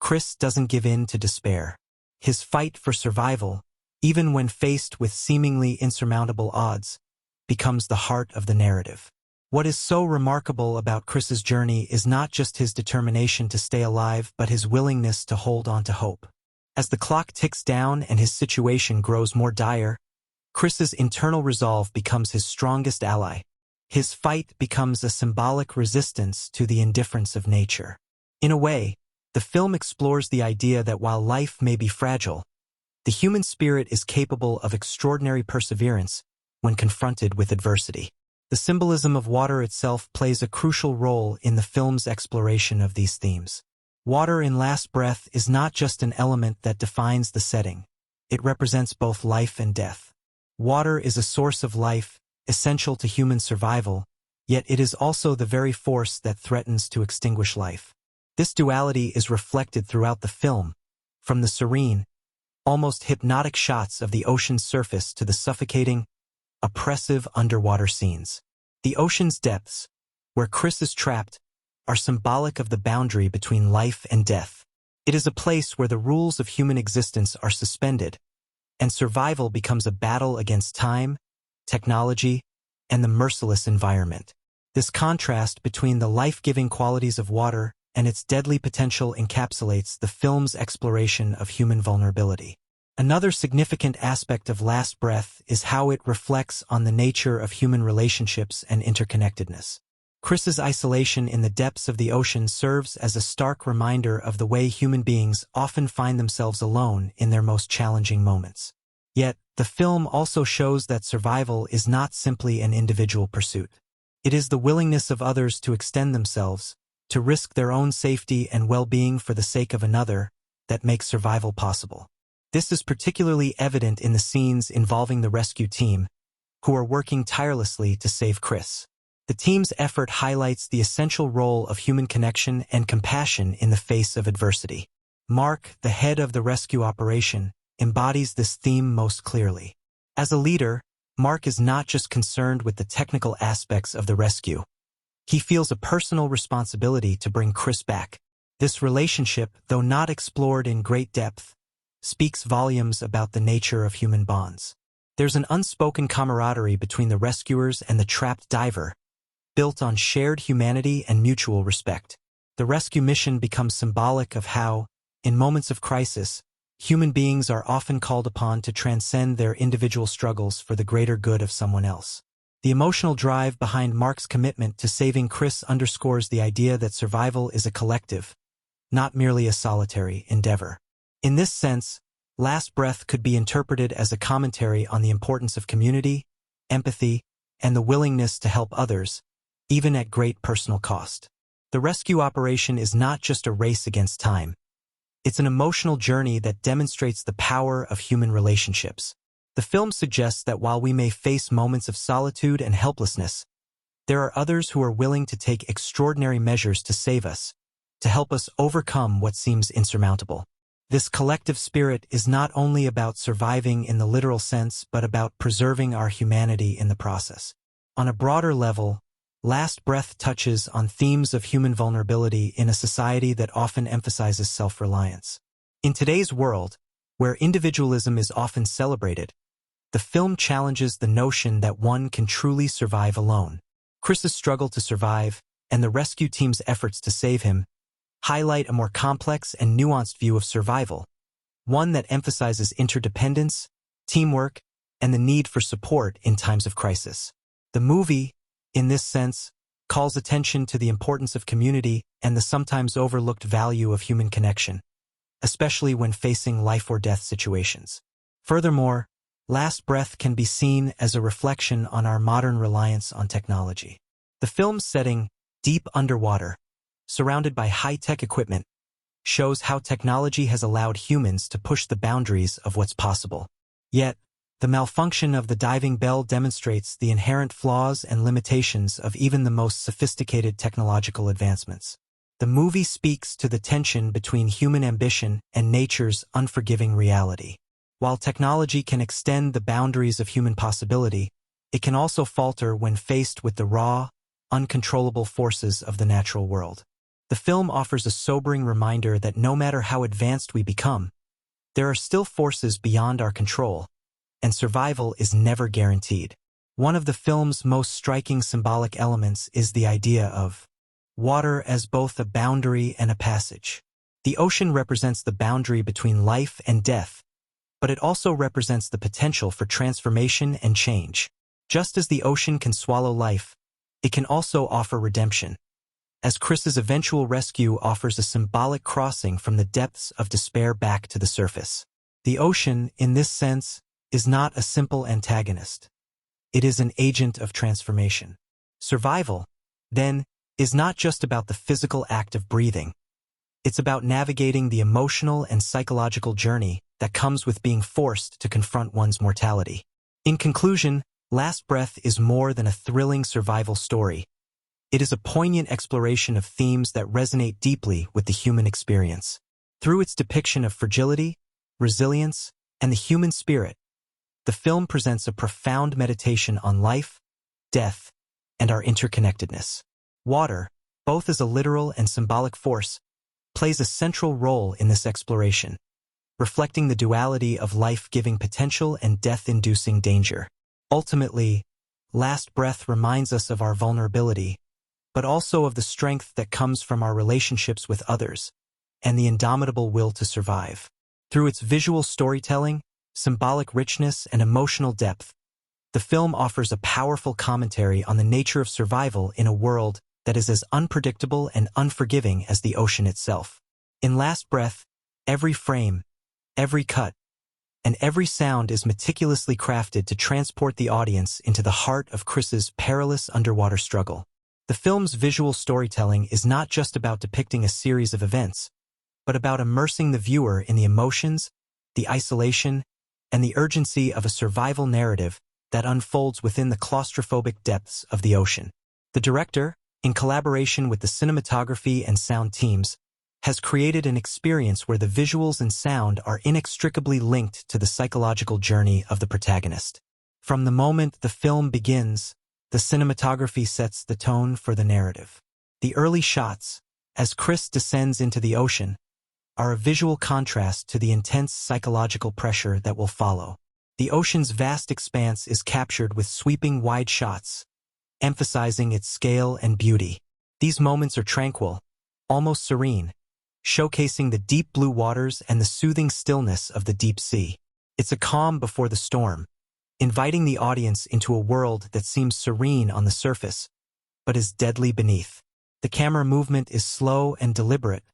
Chris doesn't give in to despair. His fight for survival, even when faced with seemingly insurmountable odds, becomes the heart of the narrative. What is so remarkable about Chris's journey is not just his determination to stay alive but his willingness to hold on to hope. As the clock ticks down and his situation grows more dire, Chris's internal resolve becomes his strongest ally. His fight becomes a symbolic resistance to the indifference of nature. In a way, the film explores the idea that while life may be fragile, the human spirit is capable of extraordinary perseverance when confronted with adversity. The symbolism of water itself plays a crucial role in the film's exploration of these themes. Water in Last Breath is not just an element that defines the setting. It represents both life and death. Water is a source of life, essential to human survival, yet it is also the very force that threatens to extinguish life. This duality is reflected throughout the film, from the serene, almost hypnotic shots of the ocean's surface to the suffocating, oppressive underwater scenes. The ocean's depths, where Chris is trapped, are symbolic of the boundary between life and death. It is a place where the rules of human existence are suspended, and survival becomes a battle against time, technology, and the merciless environment. This contrast between the life-giving qualities of water and its deadly potential encapsulates the film's exploration of human vulnerability. Another significant aspect of Last Breath is how it reflects on the nature of human relationships and interconnectedness. Chris's isolation in the depths of the ocean serves as a stark reminder of the way human beings often find themselves alone in their most challenging moments. Yet, the film also shows that survival is not simply an individual pursuit. It is the willingness of others to extend themselves, to risk their own safety and well-being for the sake of another, that makes survival possible. This is particularly evident in the scenes involving the rescue team, who are working tirelessly to save Chris. The team's effort highlights the essential role of human connection and compassion in the face of adversity. Mark, the head of the rescue operation, embodies this theme most clearly. As a leader, Mark is not just concerned with the technical aspects of the rescue. He feels a personal responsibility to bring Chris back. This relationship, though not explored in great depth, speaks volumes about the nature of human bonds. There's an unspoken camaraderie between the rescuers and the trapped diver, built on shared humanity and mutual respect. The rescue mission becomes symbolic of how, in moments of crisis, human beings are often called upon to transcend their individual struggles for the greater good of someone else. The emotional drive behind Mark's commitment to saving Chris underscores the idea that survival is a collective, not merely a solitary endeavor. In this sense, Last Breath could be interpreted as a commentary on the importance of community, empathy, and the willingness to help others, even at great personal cost. The rescue operation is not just a race against time. It's an emotional journey that demonstrates the power of human relationships. The film suggests that while we may face moments of solitude and helplessness, there are others who are willing to take extraordinary measures to save us, to help us overcome what seems insurmountable. This collective spirit is not only about surviving in the literal sense but about preserving our humanity in the process. On a broader level, Last Breath touches on themes of human vulnerability in a society that often emphasizes self-reliance. In today's world, where individualism is often celebrated, the film challenges the notion that one can truly survive alone. Chris's struggle to survive, and the rescue team's efforts to save him, highlight a more complex and nuanced view of survival, one that emphasizes interdependence, teamwork, and the need for support in times of crisis. The movie, in this sense, calls attention to the importance of community and the sometimes overlooked value of human connection, especially when facing life-or-death situations. Furthermore, Last Breath can be seen as a reflection on our modern reliance on technology. The film's setting, deep underwater, surrounded by high-tech equipment, shows how technology has allowed humans to push the boundaries of what's possible. Yet, The malfunction of the diving bell demonstrates the inherent flaws and limitations of even the most sophisticated technological advancements. The movie speaks to the tension between human ambition and nature's unforgiving reality. While technology can extend the boundaries of human possibility, it can also falter when faced with the raw, uncontrollable forces of the natural world. The film offers a sobering reminder that no matter how advanced we become, there are still forces beyond our control, and survival is never guaranteed. One of the film's most striking symbolic elements is the idea of water as both a boundary and a passage. The ocean represents the boundary between life and death, but it also represents the potential for transformation and change. Just as the ocean can swallow life, it can also offer redemption, as Chris's eventual rescue offers a symbolic crossing from the depths of despair back to the surface. The ocean, in this sense, is not a simple antagonist. It is an agent of transformation. Survival, then, is not just about the physical act of breathing. It's about navigating the emotional and psychological journey that comes with being forced to confront one's mortality. In conclusion, Last Breath is more than a thrilling survival story. It is a poignant exploration of themes that resonate deeply with the human experience. Through its depiction of fragility, resilience, and the human spirit, the film presents a profound meditation on life, death, and our interconnectedness. Water, both as a literal and symbolic force, plays a central role in this exploration, reflecting the duality of life-giving potential and death-inducing danger. Ultimately, Last Breath reminds us of our vulnerability, but also of the strength that comes from our relationships with others, and the indomitable will to survive. Through its visual storytelling, symbolic richness, and emotional depth, the film offers a powerful commentary on the nature of survival in a world that is as unpredictable and unforgiving as the ocean itself. In Last Breath, every frame, every cut, and every sound is meticulously crafted to transport the audience into the heart of Chris's perilous underwater struggle. The film's visual storytelling is not just about depicting a series of events, but about immersing the viewer in the emotions, the isolation, and the urgency of a survival narrative that unfolds within the claustrophobic depths of the ocean. The director, in collaboration with the cinematography and sound teams, has created an experience where the visuals and sound are inextricably linked to the psychological journey of the protagonist. From the moment the film begins, the cinematography sets the tone for the narrative. The early shots, as Chris descends into the ocean, are a visual contrast to the intense psychological pressure that will follow. The ocean's vast expanse is captured with sweeping wide shots, emphasizing its scale and beauty. These moments are tranquil, almost serene, showcasing the deep blue waters and the soothing stillness of the deep sea. It's a calm before the storm, inviting the audience into a world that seems serene on the surface, but is deadly beneath. The camera movement is slow and deliberate,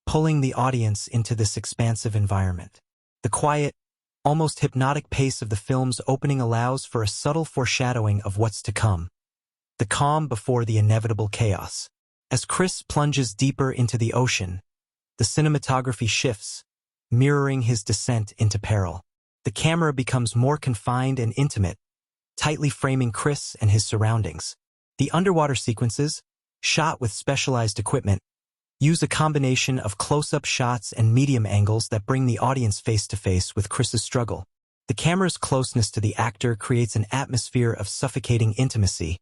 pulling the audience into this expansive environment. The quiet, almost hypnotic pace of the film's opening allows for a subtle foreshadowing of what's to come. The calm before the inevitable chaos. As Chris plunges deeper into the ocean, the cinematography shifts, mirroring his descent into peril. The camera becomes more confined and intimate, tightly framing Chris and his surroundings. The underwater sequences, shot with specialized equipment, use a combination of close-up shots and medium angles that bring the audience face-to-face with Chris's struggle. The camera's closeness to the actor creates an atmosphere of suffocating intimacy,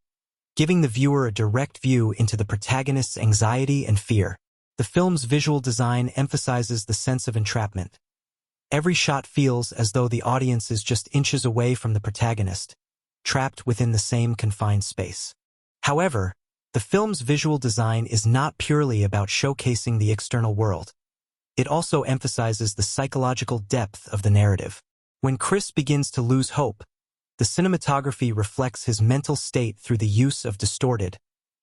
giving the viewer a direct view into the protagonist's anxiety and fear. The film's visual design emphasizes the sense of entrapment. Every shot feels as though the audience is just inches away from the protagonist, trapped within the same confined space. However, the film's visual design is not purely about showcasing the external world. It also emphasizes the psychological depth of the narrative. When Chris begins to lose hope, the cinematography reflects his mental state through the use of distorted,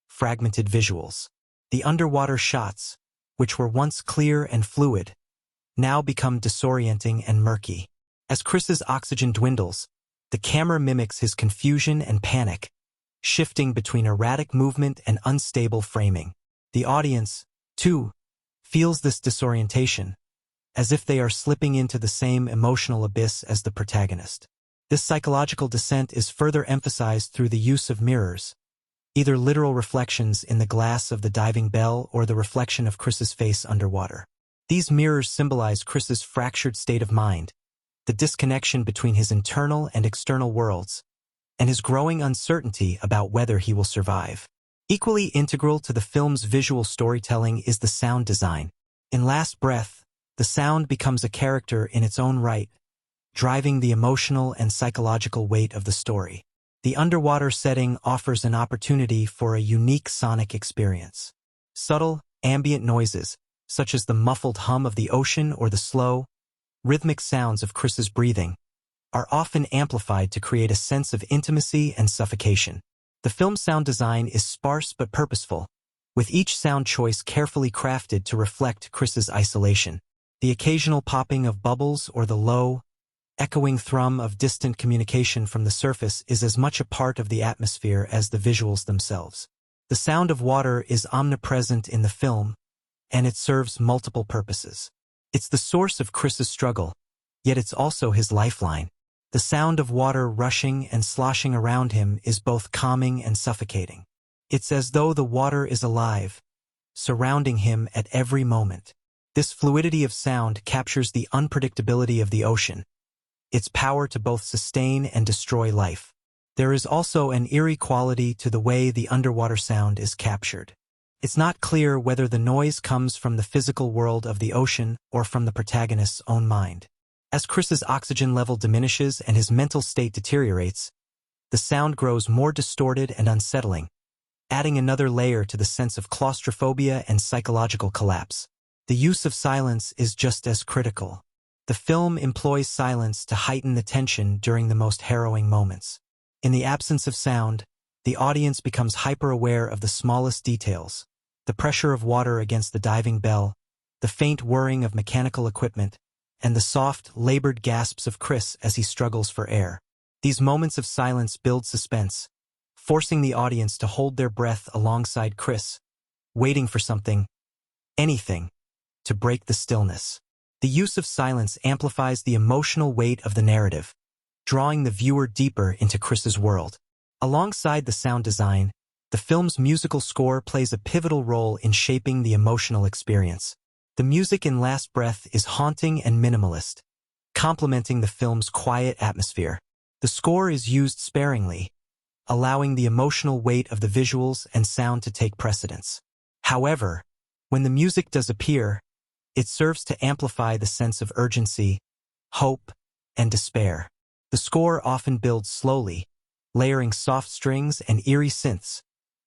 fragmented visuals. The underwater shots, which were once clear and fluid, now become disorienting and murky. As Chris's oxygen dwindles, the camera mimics his confusion and panic, shifting between erratic movement and unstable framing. The audience, too, feels this disorientation, as if they are slipping into the same emotional abyss as the protagonist. This psychological descent is further emphasized through the use of mirrors, either literal reflections in the glass of the diving bell or the reflection of Chris's face underwater. These mirrors symbolize Chris's fractured state of mind, the disconnection between his internal and external worlds, and his growing uncertainty about whether he will survive. Equally integral to the film's visual storytelling is the sound design. In Last Breath, the sound becomes a character in its own right, driving the emotional and psychological weight of the story. The underwater setting offers an opportunity for a unique sonic experience. Subtle, ambient noises, such as the muffled hum of the ocean or the slow, rhythmic sounds of Chris's breathing, are often amplified to create a sense of intimacy and suffocation. The film's sound design is sparse but purposeful, with each sound choice carefully crafted to reflect Chris's isolation. The occasional popping of bubbles or the low, echoing thrum of distant communication from the surface is as much a part of the atmosphere as the visuals themselves. The sound of water is omnipresent in the film, and it serves multiple purposes. It's the source of Chris's struggle, yet it's also his lifeline. The sound of water rushing and sloshing around him is both calming and suffocating. It's as though the water is alive, surrounding him at every moment. This fluidity of sound captures the unpredictability of the ocean, its power to both sustain and destroy life. There is also an eerie quality to the way the underwater sound is captured. It's not clear whether the noise comes from the physical world of the ocean or from the protagonist's own mind. As Chris's oxygen level diminishes and his mental state deteriorates, the sound grows more distorted and unsettling, adding another layer to the sense of claustrophobia and psychological collapse. The use of silence is just as critical. The film employs silence to heighten the tension during the most harrowing moments. In the absence of sound, the audience becomes hyper-aware of the smallest details: the pressure of water against the diving bell, the faint whirring of mechanical equipment, and the soft, labored gasps of Chris as he struggles for air. These moments of silence build suspense, forcing the audience to hold their breath alongside Chris, waiting for something, anything, to break the stillness. The use of silence amplifies the emotional weight of the narrative, drawing the viewer deeper into Chris's world. Alongside the sound design, the film's musical score plays a pivotal role in shaping the emotional experience. The music in Last Breath is haunting and minimalist, complementing the film's quiet atmosphere. The score is used sparingly, allowing the emotional weight of the visuals and sound to take precedence. However, when the music does appear, it serves to amplify the sense of urgency, hope, and despair. The score often builds slowly, layering soft strings and eerie synths,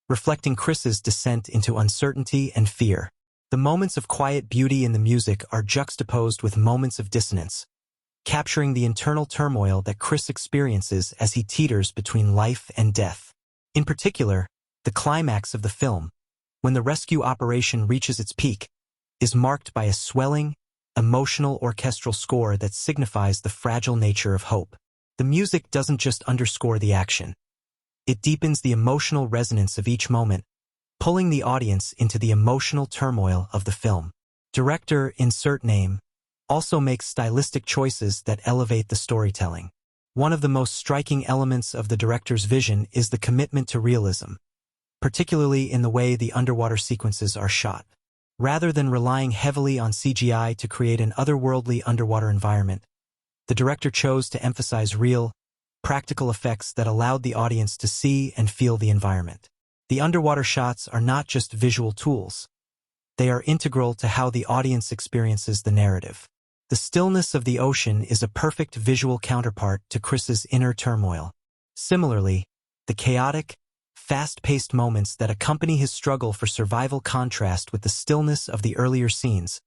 reflecting Chris's descent into uncertainty and fear. The moments of quiet beauty in the music are juxtaposed with moments of dissonance, capturing the internal turmoil that Chris experiences as he teeters between life and death. In particular, the climax of the film, when the rescue operation reaches its peak, is marked by a swelling, emotional orchestral score that signifies the fragile nature of hope. The music doesn't just underscore the action. It deepens the emotional resonance of each moment, pulling the audience into the emotional turmoil of the film. Director, insert name, also makes stylistic choices that elevate the storytelling. One of the most striking elements of the director's vision is the commitment to realism, particularly in the way the underwater sequences are shot. Rather than relying heavily on CGI to create an otherworldly underwater environment, the director chose to emphasize real, practical effects that allowed the audience to see and feel the environment. The underwater shots are not just visual tools. They are integral to how the audience experiences the narrative. The stillness of the ocean is a perfect visual counterpart to Chris's inner turmoil. Similarly, the chaotic, fast-paced moments that accompany his struggle for survival contrast with the stillness of the earlier scenes,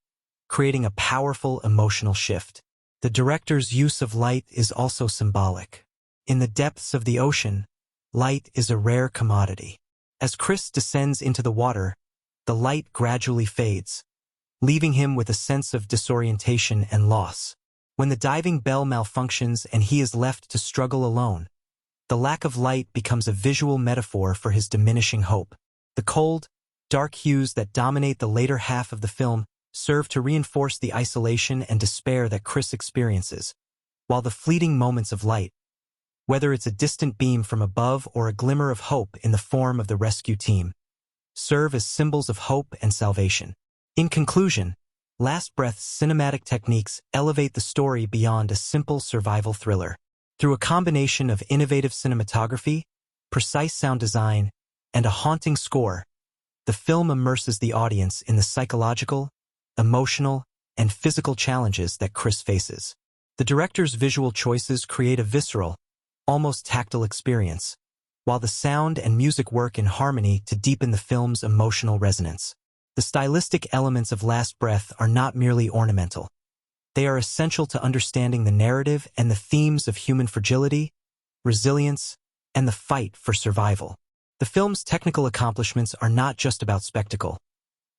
creating a powerful emotional shift. The director's use of light is also symbolic. In the depths of the ocean, light is a rare commodity. As Chris descends into the water, the light gradually fades, leaving him with a sense of disorientation and loss. When the diving bell malfunctions and he is left to struggle alone, the lack of light becomes a visual metaphor for his diminishing hope. The cold, dark hues that dominate the later half of the film serve to reinforce the isolation and despair that Chris experiences, while the fleeting moments of light, whether it's a distant beam from above or a glimmer of hope in the form of the rescue team, serve as symbols of hope and salvation. In conclusion, Last Breath's cinematic techniques elevate the story beyond a simple survival thriller. Through a combination of innovative cinematography, precise sound design, and a haunting score, the film immerses the audience in the psychological, emotional, and physical challenges that Chris faces. The director's visual choices create a visceral, almost tactile experience, while the sound and music work in harmony to deepen the film's emotional resonance. The stylistic elements of Last Breath are not merely ornamental. They are essential to understanding the narrative and the themes of human fragility, resilience, and the fight for survival. The film's technical accomplishments are not just about spectacle.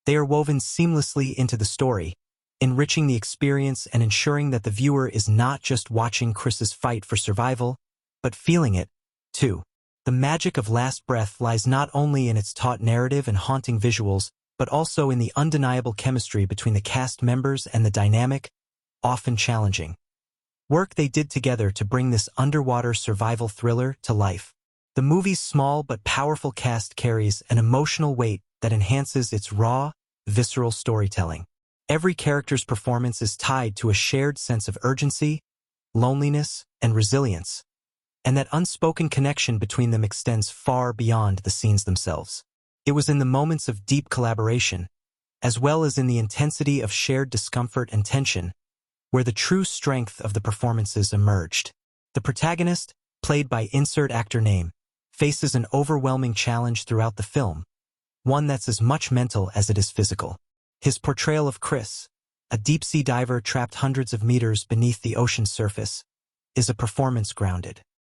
They are woven seamlessly into the story, enriching the experience and ensuring that the viewer is not just watching Chris's fight for survival, but feeling it, too. The magic of Last Breath lies not only in its taut narrative and haunting visuals, but also in the undeniable chemistry between the cast members and the dynamic, often challenging work they did together to bring this underwater survival thriller to life. The movie's small but powerful cast carries an emotional weight that enhances its raw, visceral storytelling. Every character's performance is tied to a shared sense of urgency, loneliness, and resilience, and that unspoken connection between them extends far beyond the scenes themselves. It was in the moments of deep collaboration, as well as in the intensity of shared discomfort and tension, where the true strength of the performances emerged. The protagonist, played by insert actor name, faces an overwhelming challenge throughout the film, one that's as much mental as it is physical. His portrayal of Chris, a deep-sea diver trapped hundreds of meters beneath the ocean's surface, is a performance grounded